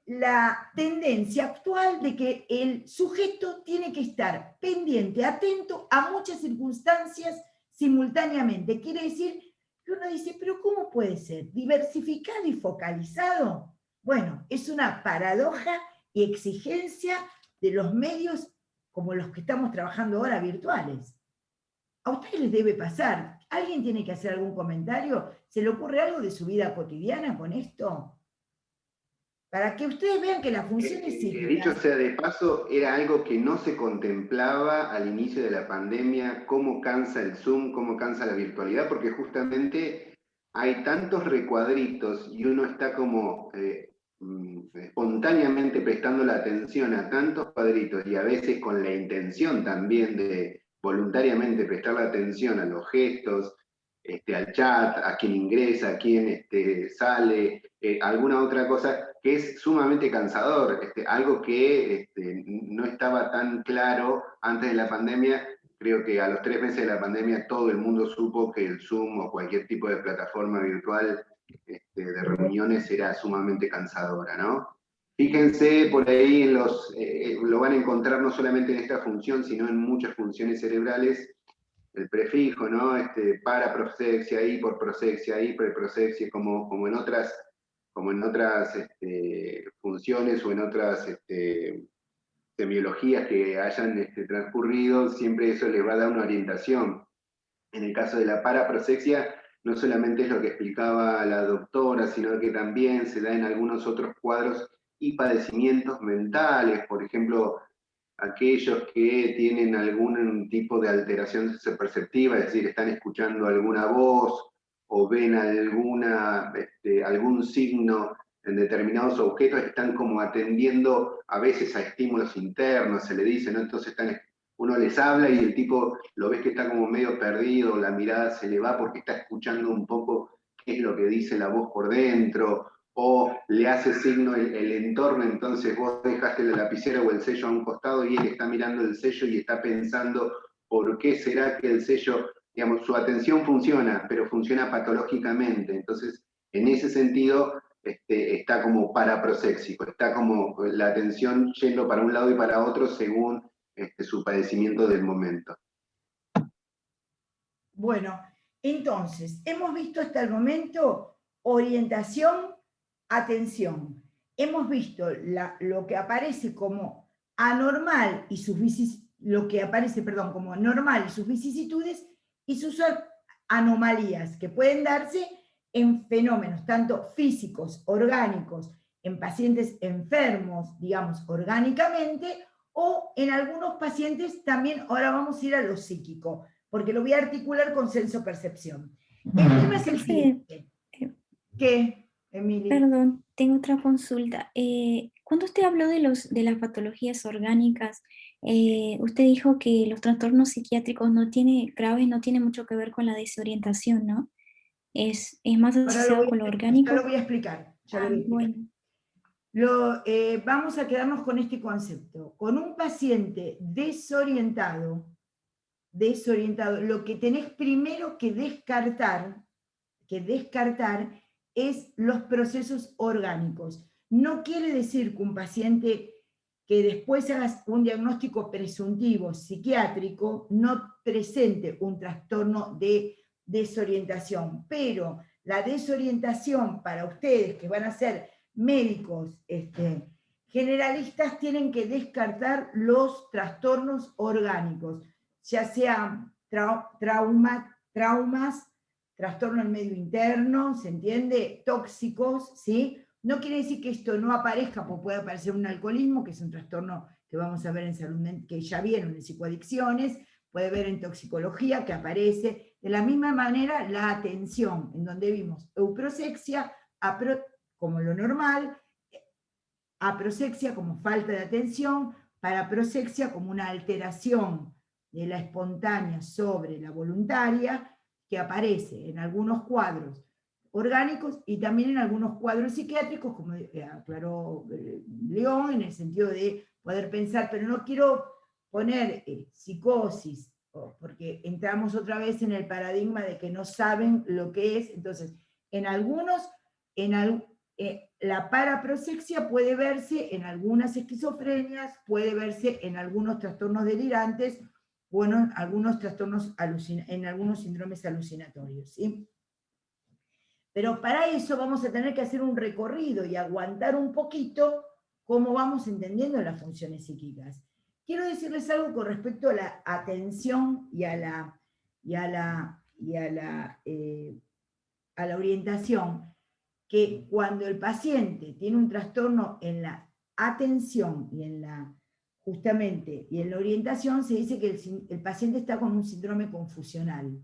la tendencia actual de que el sujeto tiene que estar pendiente, atento a muchas circunstancias simultáneamente. Quiere decir que uno dice, pero ¿cómo puede ser? ¿Diversificado y focalizado? Bueno, es una paradoja y exigencia de los medios como los que estamos trabajando ahora virtuales. ¿A ustedes les debe pasar? ¿Alguien tiene que hacer algún comentario? ¿Se le ocurre algo de su vida cotidiana con esto? Para que ustedes vean que la función es psíquica. Dicho sea de paso, era algo que no se contemplaba al inicio de la pandemia, cómo cansa el Zoom, cómo cansa la virtualidad, porque justamente hay tantos recuadritos y uno está como espontáneamente prestando la atención a tantos cuadritos y a veces con la intención también de voluntariamente prestar la atención a los gestos, al chat, a quien ingresa, a quien sale, alguna otra cosa, que es sumamente cansador, algo que no estaba tan claro antes de la pandemia. Creo que a los 3 meses de la pandemia todo el mundo supo que el Zoom o cualquier tipo de plataforma virtual de reuniones era sumamente cansadora, ¿no? Fíjense por ahí, lo van a encontrar no solamente en esta función, sino en muchas funciones cerebrales, el prefijo, ¿no? Paraprosexia, hiporprosexia, hiperprosexia, como en otras funciones o en otras semiologías que hayan transcurrido, siempre eso les va a dar una orientación. En el caso de la paraprosexia, no solamente es lo que explicaba la doctora, sino que también se da en algunos otros cuadros y padecimientos mentales, por ejemplo, aquellos que tienen algún tipo de alteración perceptiva, es decir, están escuchando alguna voz o ven algún signo en determinados objetos, están como atendiendo a veces a estímulos internos, se le dice, ¿no? Entonces uno les habla y el tipo lo ves que está como medio perdido, la mirada se le va porque está escuchando un poco qué es lo que dice la voz por dentro, o le hace signo el entorno, entonces vos dejaste la lapicera o el sello a un costado y él está mirando el sello y está pensando por qué será que el sello, digamos, su atención funciona, pero funciona patológicamente. Entonces, en ese sentido, está como paraproséxico, está como la atención yendo para un lado y para otro según su padecimiento del momento. Bueno, entonces, hemos visto hasta el momento orientación, atención. Hemos visto lo que aparece como anormal y sus como normal y sus vicisitudes y sus anomalías que pueden darse en fenómenos tanto físicos, orgánicos, en pacientes enfermos, digamos, orgánicamente, o en algunos pacientes también, ahora vamos a ir a lo psíquico, porque lo voy a articular con senso-percepción. El tema es el siguiente. ¿Qué, Emilia? Perdón, tengo otra consulta. Cuando usted habló de las patologías orgánicas, usted dijo que los trastornos psiquiátricos graves no tienen mucho que ver con la desorientación, ¿no? Es más asociado con lo orgánico. Ya lo voy a explicar. Bueno. Vamos a quedarnos con este concepto. Con un paciente desorientado, lo que tenés primero que descartar es los procesos orgánicos. No quiere decir que un paciente que después hagas un diagnóstico presuntivo psiquiátrico no presente un trastorno de desorientación, pero la desorientación para ustedes que van a ser médicos generalistas tienen que descartar los trastornos orgánicos, ya sean traumas, trastorno del medio interno, ¿se entiende? Tóxicos, ¿sí? No quiere decir que esto no aparezca, porque puede aparecer un alcoholismo, que es un trastorno que vamos a ver en salud mental, que ya vieron en psicoadicciones, puede ver en toxicología, que aparece. De la misma manera, la atención, en donde vimos euprosexia, como lo normal, aproxexia como falta de atención, paraproxexia como una alteración de la espontánea sobre la voluntaria, que aparece en algunos cuadros orgánicos y también en algunos cuadros psiquiátricos, como aclaró León, en el sentido de poder pensar, pero no quiero poner psicosis, porque entramos otra vez en el paradigma de que no saben lo que es. Entonces, en algunos, la paraproxexia puede verse en algunas esquizofrenias, puede verse en algunos trastornos delirantes, o en algunos trastornos en algunos síndromes alucinatorios, ¿sí? Pero para eso vamos a tener que hacer un recorrido y aguantar un poquito cómo vamos entendiendo las funciones psíquicas. Quiero decirles algo con respecto a la atención y a la orientación, que cuando el paciente tiene un trastorno en la atención y en la justamente, y en la orientación se dice que el paciente está con un síndrome confusional.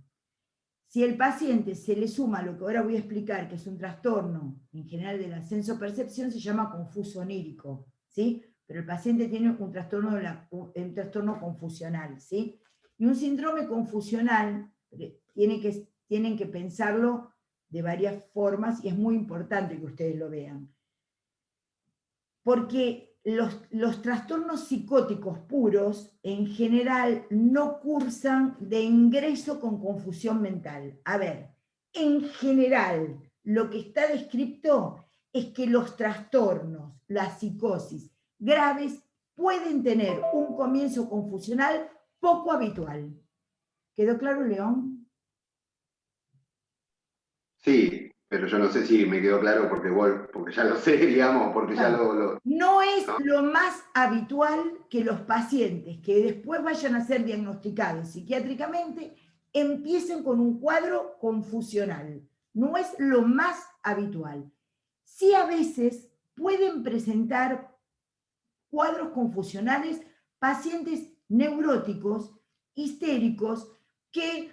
Si el paciente se le suma lo que ahora voy a explicar, que es un trastorno en general de la senso-percepción, se llama confuso onírico, ¿sí? Pero el paciente tiene un trastorno confusional, ¿sí? Y un síndrome confusional tienen que pensarlo de varias formas, y es muy importante que ustedes lo vean. Porque los trastornos psicóticos puros, en general, no cursan de ingreso con confusión mental. A ver, en general, lo que está descrito es que los trastornos, la psicosis graves, pueden tener un comienzo confusional poco habitual. ¿Quedó claro, León? Sí, pero yo no sé si me quedó claro porque ya lo sé, digamos, porque ya lo... No es lo más habitual que los pacientes que después vayan a ser diagnosticados psiquiátricamente empiecen con un cuadro confusional. No es lo más habitual. Sí, a veces pueden presentar cuadros confusionales pacientes neuróticos, histéricos, que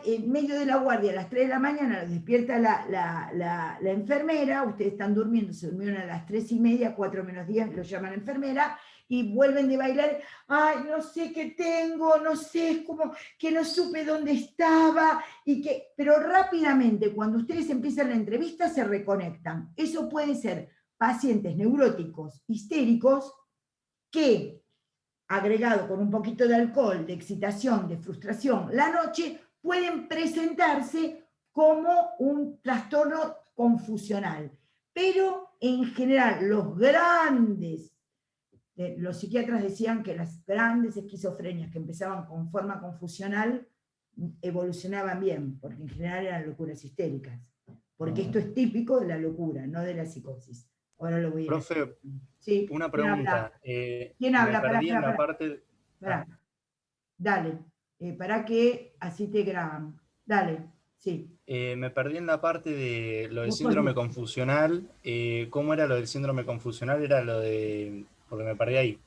en medio de la guardia a las 3 de la mañana los despierta la enfermera, ustedes están durmiendo, se durmieron a las 3:30, 4 menos 10, lo llaman enfermera, y vuelven de bailar, no sé qué tengo, no sé, es como que no supe dónde estaba, pero rápidamente, cuando ustedes empiezan la entrevista, se reconectan. Eso puede ser pacientes neuróticos, histéricos, que agregado con un poquito de alcohol, de excitación, de frustración, la noche, pueden presentarse como un trastorno confusional. pero en general los psiquiatras decían que las grandes esquizofrenias que empezaban con forma confusional evolucionaban bien, porque en general eran locuras histéricas, porque esto es típico de la locura, no de la psicosis. Ahora lo voy a Profe, decir. Sí, una pregunta. ¿Quién habla? Me perdí en la Pará. parte... Dale, para que así te graban. Dale, sí. Me perdí en la parte de lo del Vos síndrome sos- confusional. ¿Cómo era lo del síndrome confusional? Era lo de... Porque me perdí ahí. El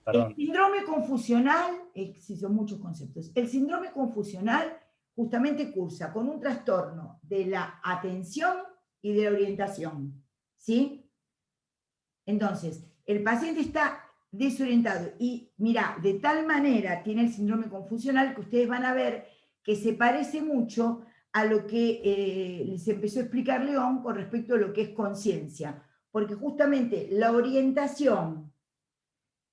Perdón. síndrome confusional, sí, son muchos conceptos. El síndrome confusional justamente cursa con un trastorno de la atención y de la orientación. ¿Sí? Entonces, el paciente está desorientado y, mira, de tal manera tiene el síndrome confusional que ustedes van a ver que se parece mucho a lo que les empezó a explicar León con respecto a lo que es conciencia, porque justamente la orientación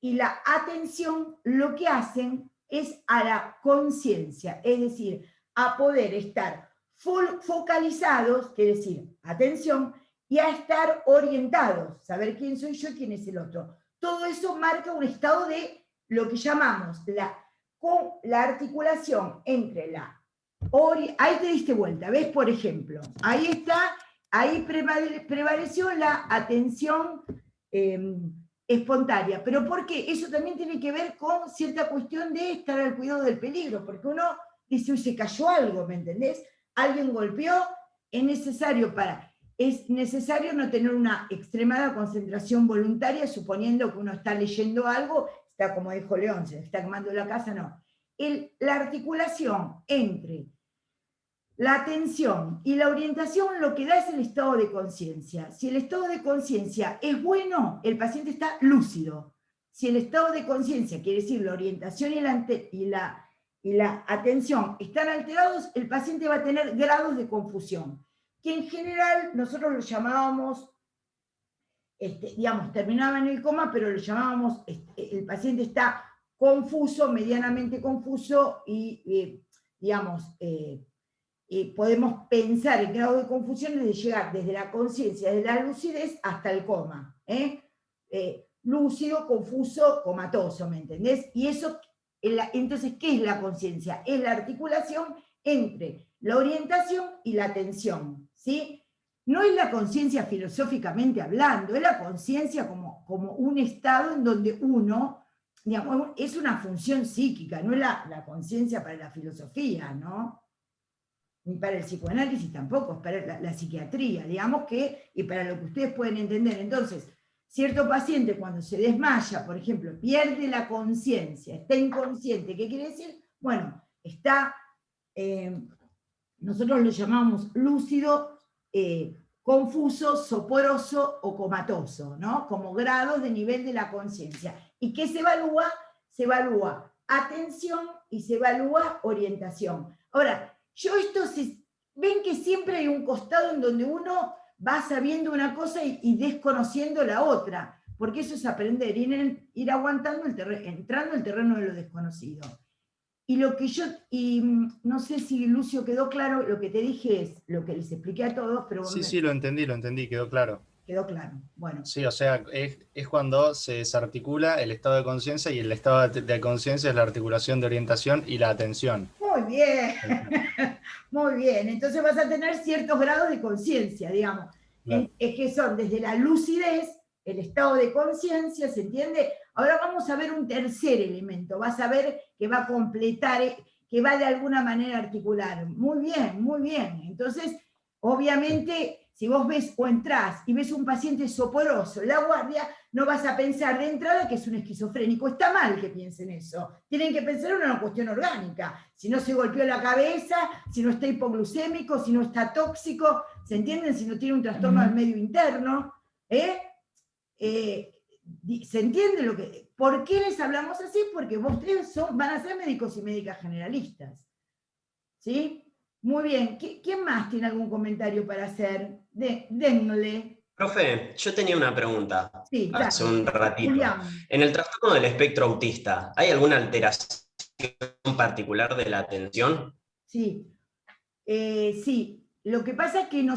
y la atención lo que hacen es a la conciencia, es decir, a poder estar focalizados, quiere decir, atención, y a estar orientados, saber quién soy yo y quién es el otro. Todo eso marca un estado de lo que llamamos la articulación entre la... Ahí te diste vuelta, ¿ves? Por ejemplo, ahí está, ahí prevaleció la atención espontánea. ¿Pero por qué? Eso también tiene que ver con cierta cuestión de estar al cuidado del peligro, porque uno dice, uy, se cayó algo, ¿me entendés? Alguien golpeó, es necesario no tener una extremada concentración voluntaria, suponiendo que uno está leyendo algo, está como dijo León, se está quemando la casa, no. La articulación entre la atención y la orientación lo que da es el estado de conciencia. Si el estado de conciencia es bueno, el paciente está lúcido. Si el estado de conciencia, quiere decir la orientación y la atención, están alterados, el paciente va a tener grados de confusión, que en general nosotros lo llamábamos, digamos, terminaba en el coma, pero lo llamábamos, el paciente está confuso, medianamente confuso, y digamos, podemos pensar el grado de confusión de llegar desde la conciencia, desde la lucidez hasta el coma. Lúcido, confuso, comatoso, ¿me entendés? Y eso, entonces, ¿qué es la conciencia? Es la articulación entre la orientación y la atención, ¿sí? No es la conciencia filosóficamente hablando, es la conciencia como un estado en donde uno, digamos, es una función psíquica, no es la conciencia para la filosofía, ¿no? Ni para el psicoanálisis tampoco, es para la psiquiatría, digamos que, y para lo que ustedes pueden entender. Entonces, cierto paciente cuando se desmaya, por ejemplo, pierde la conciencia, está inconsciente, ¿qué quiere decir? Bueno, está, nosotros lo llamamos lúcido, confuso, soporoso o comatoso, ¿no? Como grados de nivel de la conciencia. ¿Y qué se evalúa? Se evalúa atención y se evalúa orientación. Ahora, ven que siempre hay un costado en donde uno va sabiendo una cosa y desconociendo la otra, porque eso es aprender, ir aguantando entrando en el terreno de lo desconocido. Y no sé si Lucio quedó claro, lo que te dije es lo que les expliqué a todos, pero... Sí, lo entendí, quedó claro. Quedó claro, bueno. Sí, o sea, es cuando se desarticula el estado de conciencia y el estado de conciencia es la articulación de orientación y la atención. Muy bien, muy bien. Entonces vas a tener ciertos grados de conciencia, digamos. Claro. Es que son desde la lucidez, el estado de conciencia, ¿se entiende? Ahora vamos a ver un tercer elemento, vas a ver que va a completar, que va de alguna manera a articular. Muy bien, muy bien. Entonces, obviamente, si vos ves o entrás y ves un paciente soporoso en la guardia, no vas a pensar de entrada que es un esquizofrénico. Está mal que piensen eso. Tienen que pensar en una cuestión orgánica. Si no se golpeó la cabeza, si no está hipoglucémico, si no está tóxico, ¿se entienden? Si no tiene un trastorno del medio interno. ¿Se entiende lo que...? ¿Por qué les hablamos así? Porque ustedes van a ser médicos y médicas generalistas. ¿Sí? Muy bien. ¿Quién más tiene algún comentario para hacer? Denle. Profe, yo tenía una pregunta Sí, hace un ratito. Julián. En el trastorno del espectro autista, ¿hay alguna alteración particular de la atención? Sí. Sí. Lo que pasa es que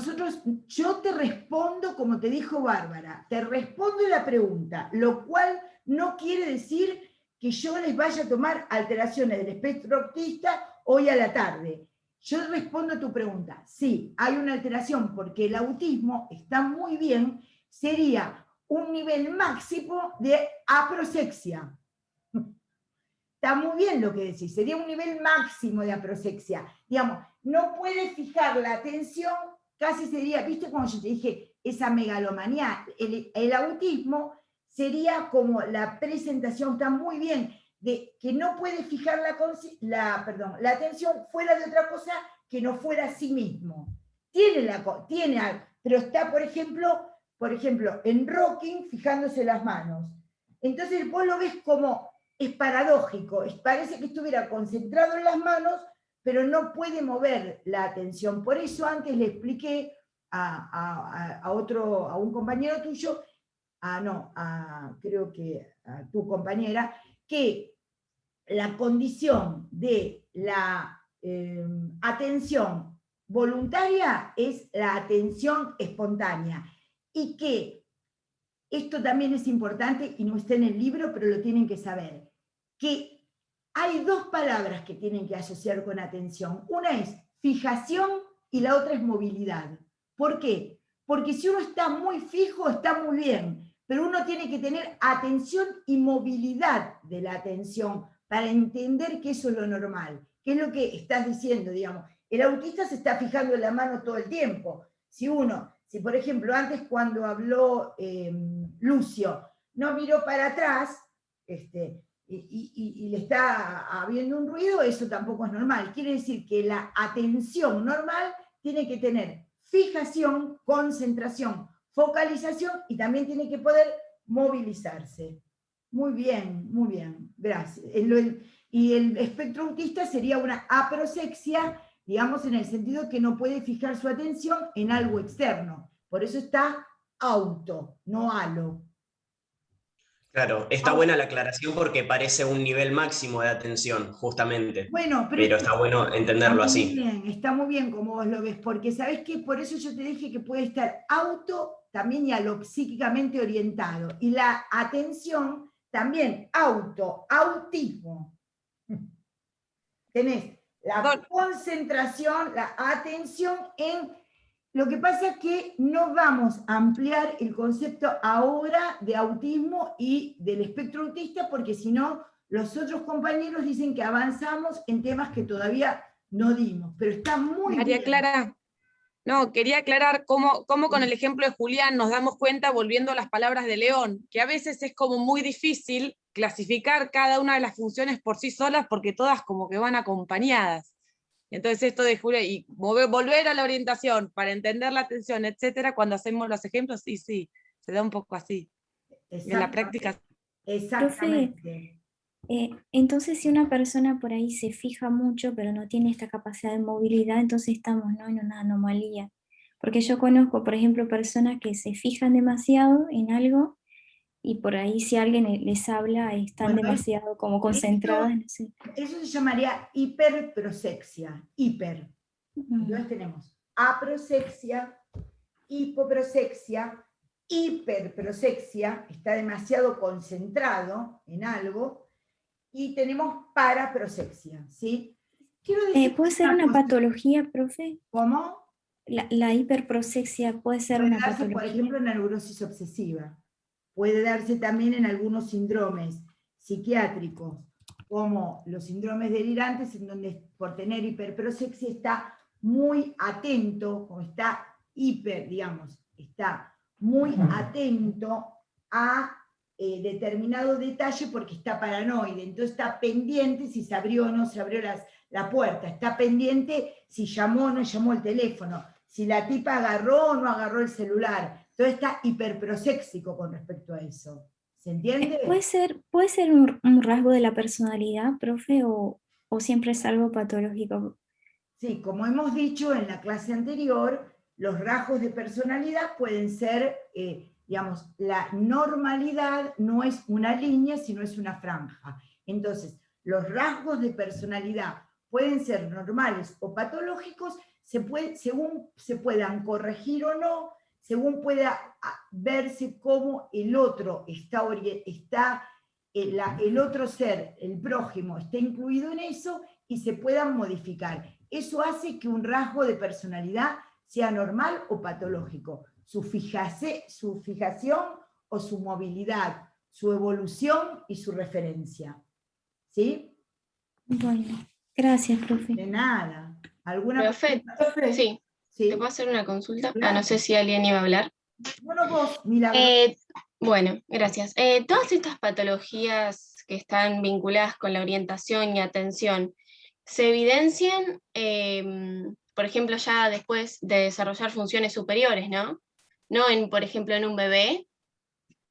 yo te respondo como te dijo Bárbara, te respondo la pregunta, lo cual no quiere decir que yo les vaya a tomar alteraciones del espectro autista hoy a la tarde. Yo respondo a tu pregunta, sí, hay una alteración porque el autismo está muy bien, sería un nivel máximo de aproxexia. Está muy bien lo que decís, sería un nivel máximo de aproxexia. Digamos, no puede fijar la atención, casi sería, ¿viste cuando yo te dije esa megalomanía? El autismo sería como la presentación, está muy bien, de que no puede fijar la atención fuera de otra cosa que no fuera a sí mismo. Tiene algo, pero está, por ejemplo, en rocking fijándose las manos. Entonces vos lo ves como, es paradójico, parece que estuviera concentrado en las manos, pero no puede mover la atención. Por eso antes le expliqué a un compañero tuyo, creo que a tu compañera, que la condición de la atención voluntaria es la atención espontánea, y que esto también es importante y no está en el libro, pero lo tienen que saber, que hay dos palabras que tienen que asociar con atención. Una es fijación y la otra es movilidad. ¿Por qué? Porque si uno está muy fijo, está muy bien, pero uno tiene que tener atención y movilidad de la atención para entender que eso es lo normal. ¿Qué es lo que estás diciendo, digamos? El autista se está fijando en la mano todo el tiempo. Si por ejemplo, antes cuando habló Lucio, no miró para atrás, y le está habiendo un ruido, eso tampoco es normal. Quiere decir que la atención normal tiene que tener fijación, concentración, focalización, y también tiene que poder movilizarse. Muy bien, gracias. Y el espectro autista sería una aproxexia, digamos, en el sentido que no puede fijar su atención en algo externo. Por eso está auto, no halo. Claro, está buena la aclaración porque parece un nivel máximo de atención, justamente. Bueno, pero está bueno entenderlo así. Está muy bien como vos lo ves, porque ¿sabés qué? Por eso yo te dije que puede estar auto también y a lo psíquicamente orientado. Y la atención también, autismo. Tenés la concentración, la atención en... Lo que pasa es que no vamos a ampliar el concepto ahora de autismo y del espectro autista, porque si no, los otros compañeros dicen que avanzamos en temas que todavía no dimos, pero está muy bien. María Clara, no, quería aclarar cómo con el ejemplo de Julián nos damos cuenta, volviendo a las palabras de León, que a veces es como muy difícil clasificar cada una de las funciones por sí solas, porque todas como que van acompañadas. Entonces esto de Julián, y volver a la orientación para entender la atención, etcétera, cuando hacemos los ejemplos, sí, se da un poco así. En la práctica. Exactamente. Entonces, si una persona por ahí se fija mucho, pero no tiene esta capacidad de movilidad, entonces estamos, ¿no?, en una anomalía. Porque yo conozco, por ejemplo, personas que se fijan demasiado en algo, y por ahí si alguien les habla, están demasiado como concentradas. No sé. Eso se llamaría hiperprosexia, Entonces tenemos aproxexia, hipoprosexia, hiperprosexia, está demasiado concentrado en algo, y tenemos paraprosexia, ¿sí? ¿Puede ser una patología, profe? ¿Cómo? La hiperprosexia puede ser una patología. Por ejemplo, en la neurosis obsesiva. Puede darse también en algunos síndromes psiquiátricos, como los síndromes delirantes, en donde por tener hiperprosexia está muy atento, o está está muy atento a determinado detalle porque está paranoide, entonces está pendiente si se abrió o no se abrió la puerta, está pendiente si llamó o no llamó el teléfono, si la tipa agarró o no agarró el celular, entonces está hiperproséxico con respecto a eso. ¿Se entiende? ¿Puede ser un rasgo de la personalidad, profe, o siempre es algo patológico? Sí, como hemos dicho en la clase anterior, los rasgos de personalidad pueden ser, la normalidad no es una línea, sino es una franja. Entonces, los rasgos de personalidad pueden ser normales o patológicos según se puedan corregir o no, según pueda verse cómo el otro el otro ser, el prójimo, está incluido en eso y se puedan modificar. Eso hace que un rasgo de personalidad sea normal o patológico. Su fijación o su movilidad, su evolución y su referencia. ¿Sí? Bueno, gracias, profe. De nada. ¿Alguna Profe, pregunta? sí. ¿Sí? ¿Te puedo hacer una consulta? Claro. No sé si alguien iba a hablar. Bueno, vos, Milagro. Bueno, gracias. Todas estas patologías que están vinculadas con la orientación y atención, ¿se evidencian, por ejemplo, ya después de desarrollar funciones superiores, ¿no? No, por ejemplo, en un bebé,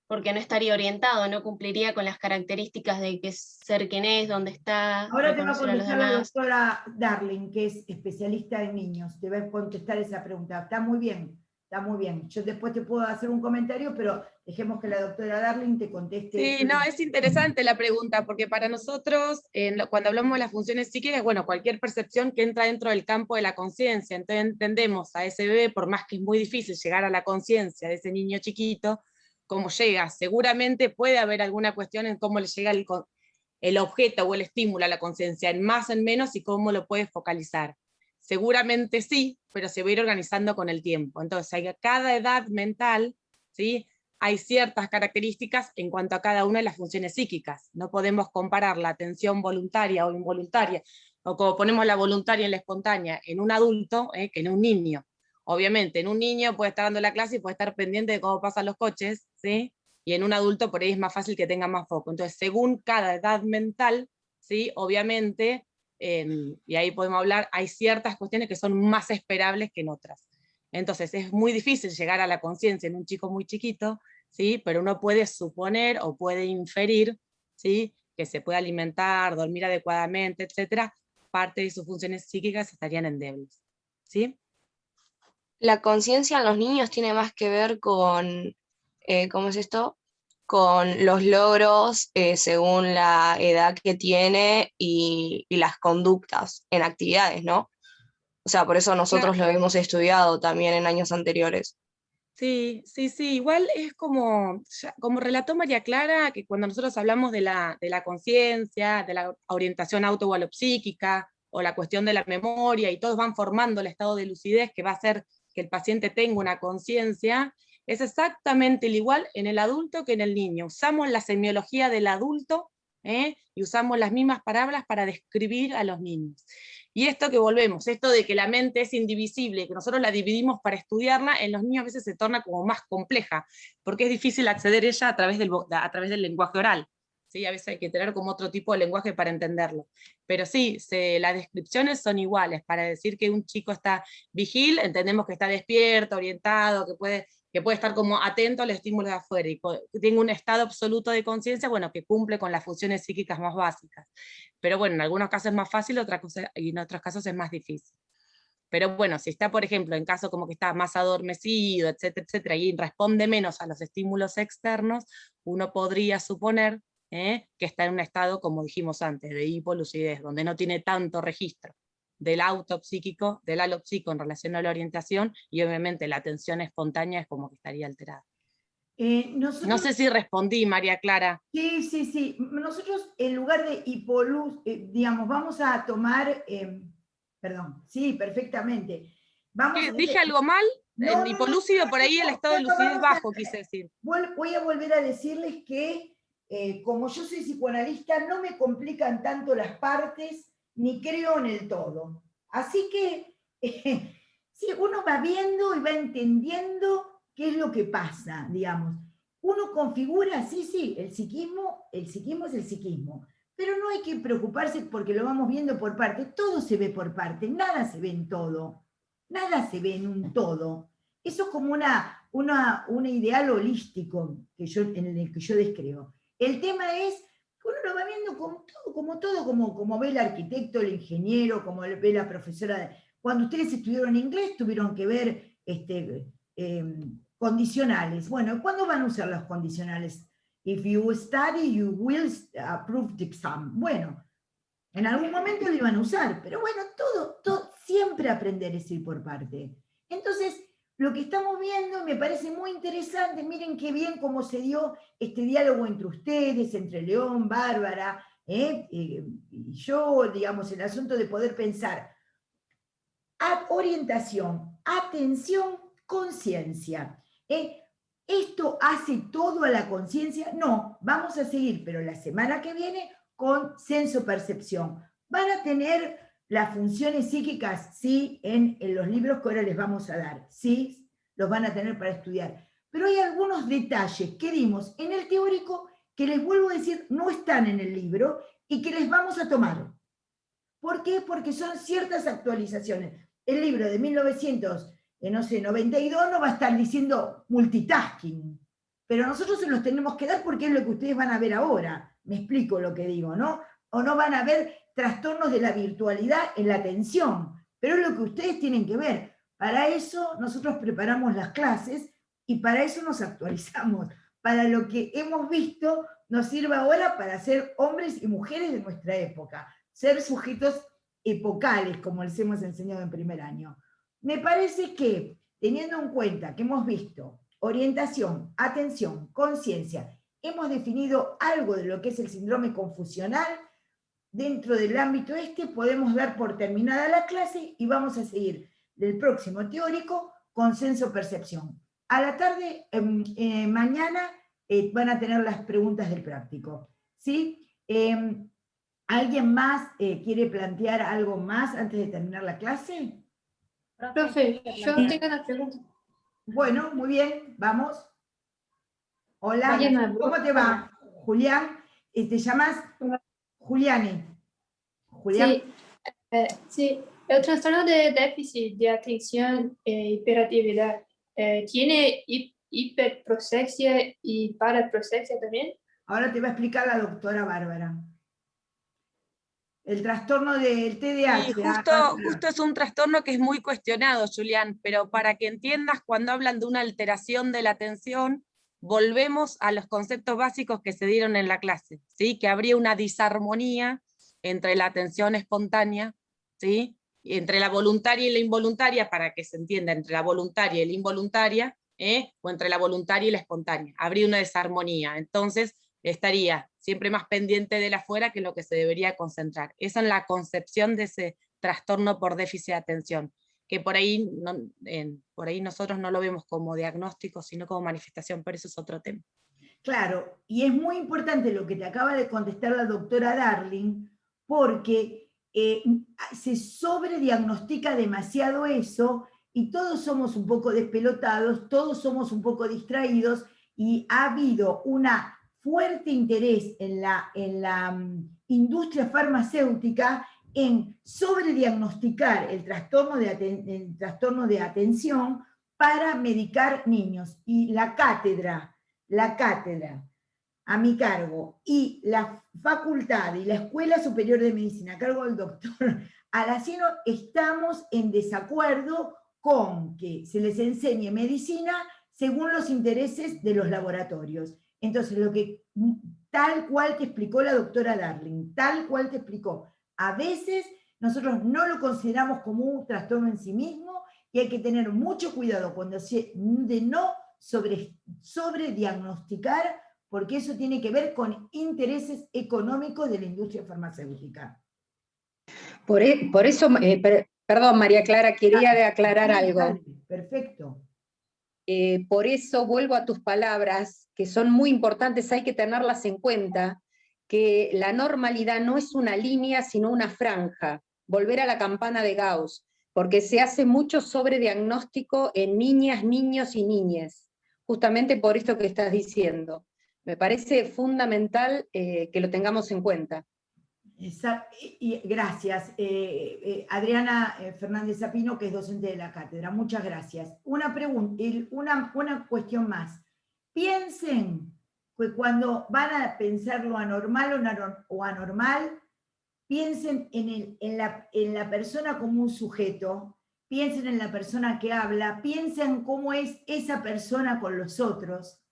porque no estaría orientado, no cumpliría con las características de que ser quien es, dónde está, Ahora te va a reconocer a los contestar la demás. doctora Darling, que es especialista en niños. Te va a contestar esa pregunta. Está muy bien, está muy bien. Yo después te puedo hacer un comentario, pero dejemos que la doctora Darling te conteste. Sí, no, es interesante la pregunta, porque para nosotros, cuando hablamos de las funciones psíquicas, bueno, cualquier percepción que entra dentro del campo de la conciencia, entonces entendemos a ese bebé, por más que es muy difícil llegar a la conciencia de ese niño chiquito, cómo llega. Seguramente puede haber alguna cuestión en cómo le llega el objeto o el estímulo a la conciencia, en más, en menos, y cómo lo puede focalizar. Seguramente sí, pero se va a ir organizando con el tiempo. Entonces, a cada edad mental, ¿sí?, hay ciertas características en cuanto a cada una de las funciones psíquicas. No podemos comparar la atención voluntaria o involuntaria, o como ponemos la voluntaria y la espontánea, en un adulto que en un niño. Obviamente, en un niño puede estar dando la clase y puede estar pendiente de cómo pasan los coches, ¿sí? Y en un adulto por ahí es más fácil que tenga más foco. Entonces, según cada edad mental, ¿sí?, obviamente, y ahí podemos hablar, hay ciertas cuestiones que son más esperables que en otras. Entonces es muy difícil llegar a la conciencia en un chico muy chiquito, ¿sí?, pero uno puede suponer o puede inferir, ¿sí?, que se puede alimentar, dormir adecuadamente, etcétera, parte de sus funciones psíquicas estarían endebles, ¿sí? La conciencia en los niños tiene más que ver con, ¿cómo es esto? Con los logros según la edad que tiene y las conductas en actividades, ¿no? O sea, por eso nosotros lo hemos estudiado también en años anteriores. Sí, sí, sí, igual es como relató María Clara, que cuando nosotros hablamos de la conciencia, de la orientación auto o alopsíquica, o la cuestión de la memoria, y todos van formando el estado de lucidez que va a hacer que el paciente tenga una conciencia, es exactamente el igual en el adulto que en el niño. Usamos la semiología del adulto, y usamos las mismas palabras para describir a los niños. Y esto que volvemos, esto de que la mente es indivisible, que nosotros la dividimos para estudiarla, en los niños a veces se torna como más compleja, porque es difícil acceder a ella a través del lenguaje oral. ¿Sí? A veces hay que tener como otro tipo de lenguaje para entenderlo. Pero sí, las descripciones son iguales. Para decir que un chico está vigil, entendemos que está despierto, orientado, que puede estar como atento al estímulo de afuera, y tiene un estado absoluto de conciencia, bueno, que cumple con las funciones psíquicas más básicas. Pero bueno, en algunos casos es más fácil, y en otros casos es más difícil. Pero bueno, si está, por ejemplo, en caso como que está más adormecido, etcétera, etcétera, y responde menos a los estímulos externos, uno podría suponer que está en un estado, como dijimos antes, de hipolucidez, donde no tiene tanto registro del autopsíquico, del alopsíquico en relación a la orientación, y obviamente la atención espontánea es como que estaría alterada. No sé si respondí, María Clara. Sí, sí, sí. Nosotros, en lugar de digamos, vamos a tomar, perdón, sí, perfectamente. ¿Dije algo mal? No, en hipolúcido, por ahí el estado de lucidez bajo, quise decir. Voy a volver a decirles que, como yo soy psicoanalista, no me complican tanto las partes, ni creo en el todo. Así que, sí, uno va viendo y va entendiendo qué es lo que pasa, digamos. Uno configura, sí, el psiquismo es el psiquismo, pero no hay que preocuparse porque lo vamos viendo por parte. Todo se ve por parte, nada se ve en todo, nada se ve en un todo. Eso es como un ideal holístico en el que yo describo. El tema es que uno lo va viendo como ve el arquitecto, el ingeniero, como ve la profesora. Cuando ustedes estudiaron inglés tuvieron que ver condicionales. Bueno, ¿cuándo van a usar los condicionales? If you study, you will approve the exam. Bueno, En algún momento lo iban a usar, pero bueno, todo, siempre aprender es ir por parte. Entonces, lo que estamos viendo me parece muy interesante, miren qué bien cómo se dio este diálogo entre ustedes, entre León, Bárbara, y yo, digamos, el asunto de poder pensar orientación, atención, conciencia. ¿Esto hace todo a la conciencia? No, vamos a seguir, pero la semana que viene con senso-percepción. ¿Van a tener las funciones psíquicas? Sí, en los libros que ahora les vamos a dar. Sí, los van a tener para estudiar. Pero hay algunos detalles que dimos en el teórico que les vuelvo a decir, no están en el libro y que les vamos a tomar. ¿Por qué? Porque son ciertas actualizaciones. El libro de 1992 no va a estar diciendo multitasking, pero nosotros se los tenemos que dar porque es lo que ustedes van a ver ahora. Me explico lo que digo, ¿no? O no van a ver trastornos de la virtualidad en la atención, pero es lo que ustedes tienen que ver. Para eso nosotros preparamos las clases y para eso nos actualizamos. Para lo que hemos visto nos sirve ahora para ser hombres y mujeres de nuestra época, ser sujetos epocales, como les hemos enseñado en primer año. Me parece que, teniendo en cuenta que hemos visto orientación, atención, conciencia, hemos definido algo de lo que es el síndrome confusional, dentro del ámbito podemos dar por terminada la clase y vamos a seguir del próximo teórico con senso-percepción. A la tarde, mañana, van a tener las preguntas del práctico. ¿Sí? ¿Alguien más quiere plantear algo más antes de terminar la clase? Profe, yo tengo una pregunta. Bueno, muy bien, vamos. Hola, Mariana, ¿cómo te va? Julián, ¿te llamas Juliane? Julián. Sí, sí, el trastorno de déficit de atención e hiperactividad tiene hiperprosexia y paraprosexia también. Ahora te va a explicar la doctora Bárbara. El trastorno del TDAH. Sí, justo es un trastorno que es muy cuestionado, Julián, pero para que entiendas, cuando hablan de una alteración de la atención, volvemos a los conceptos básicos que se dieron en la clase, ¿sí? Que habría una disarmonía entre la atención espontánea, ¿sí? Entre la voluntaria y la involuntaria, para que se entienda, entre la voluntaria y la involuntaria, o entre la voluntaria y la espontánea. Habría una desarmonía, entonces estaría siempre más pendiente del afuera que lo que se debería concentrar. Esa es la concepción de ese trastorno por déficit de atención, que por ahí nosotros no lo vemos como diagnóstico, sino como manifestación, pero eso es otro tema. Claro, y es muy importante lo que te acaba de contestar la doctora Darling, porque se sobrediagnostica demasiado eso, y todos somos un poco despelotados, todos somos un poco distraídos, y ha habido una fuerte interés en la industria farmacéutica en sobrediagnosticar el trastorno de atención para medicar niños. Y la cátedra a mi cargo y la facultad y la Escuela Superior de Medicina a cargo del doctor Alacino estamos en desacuerdo con que se les enseñe medicina según los intereses de los laboratorios. Entonces, tal cual te explicó la doctora Darling, tal cual te explicó, a veces nosotros no lo consideramos como un trastorno en sí mismo y hay que tener mucho cuidado de no sobrediagnosticar, porque eso tiene que ver con intereses económicos de la industria farmacéutica. Por eso, perdón, María Clara, quería aclarar algo. Dale, perfecto. Por eso vuelvo a tus palabras, que son muy importantes, hay que tenerlas en cuenta, que la normalidad no es una línea, sino una franja. Volver a la campana de Gauss, porque se hace mucho sobrediagnóstico en niñas, niños y niñas, justamente por esto que estás diciendo. Me parece fundamental que lo tengamos en cuenta. Gracias. Adriana Fernández Zapino, que es docente de la cátedra. Muchas gracias. Una pregunta, una cuestión más. Piensen que cuando van a pensar lo anormal o anormal, piensen en la persona como un sujeto, piensen en la persona que habla, piensen cómo es esa persona con los otros,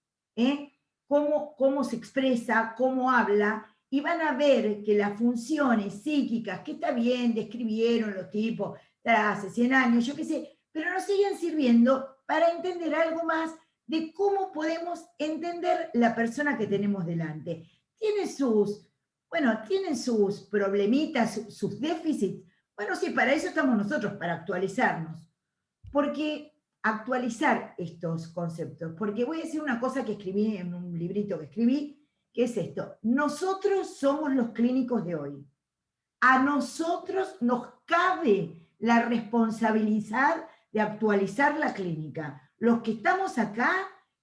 cómo se expresa, cómo habla, y van a ver que las funciones psíquicas, que está bien, describieron los tipos hace 100 años, yo qué sé, pero nos siguen sirviendo para entender algo más de cómo podemos entender la persona que tenemos delante. Tiene sus problemitas, sus déficits. Bueno, sí, para eso estamos nosotros, para actualizarnos. Porque actualizar estos conceptos, porque voy a decir una cosa que escribí en un librito que escribí, que es esto: nosotros somos los clínicos de hoy. A nosotros nos cabe la responsabilidad de actualizar la clínica. Los que estamos acá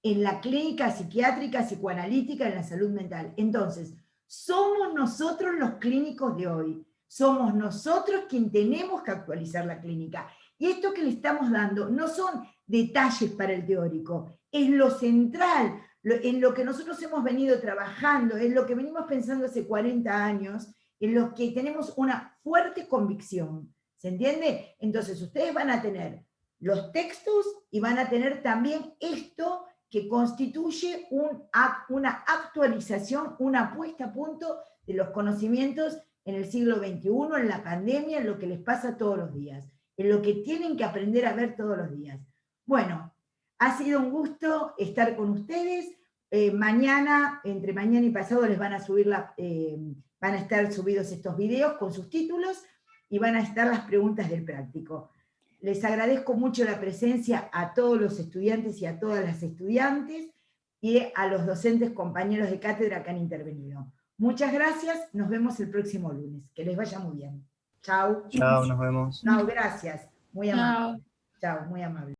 en la clínica psiquiátrica, psicoanalítica, en la salud mental. Entonces, somos nosotros los clínicos de hoy. Somos nosotros quienes tenemos que actualizar la clínica. Y esto que le estamos dando no son detalles para el teórico, es lo central, en lo que nosotros hemos venido trabajando, en lo que venimos pensando hace 40 años, en lo que tenemos una fuerte convicción. ¿Se entiende? Entonces ustedes van a tener los textos y van a tener también esto que constituye una actualización, una puesta a punto de los conocimientos en el siglo XXI, en la pandemia, en lo que les pasa todos los días, en lo que tienen que aprender a ver todos los días. Bueno, ha sido un gusto estar con ustedes. Mañana, entre mañana y pasado, les van a subir van a estar subidos estos videos con sus títulos y van a estar las preguntas del práctico. Les agradezco mucho la presencia a todos los estudiantes y a todas las estudiantes y a los docentes compañeros de cátedra que han intervenido. Muchas gracias, nos vemos el próximo lunes. Que les vaya muy bien. Chao. Chao, nos vemos. Chao, gracias. Muy amable. Chao, muy amable.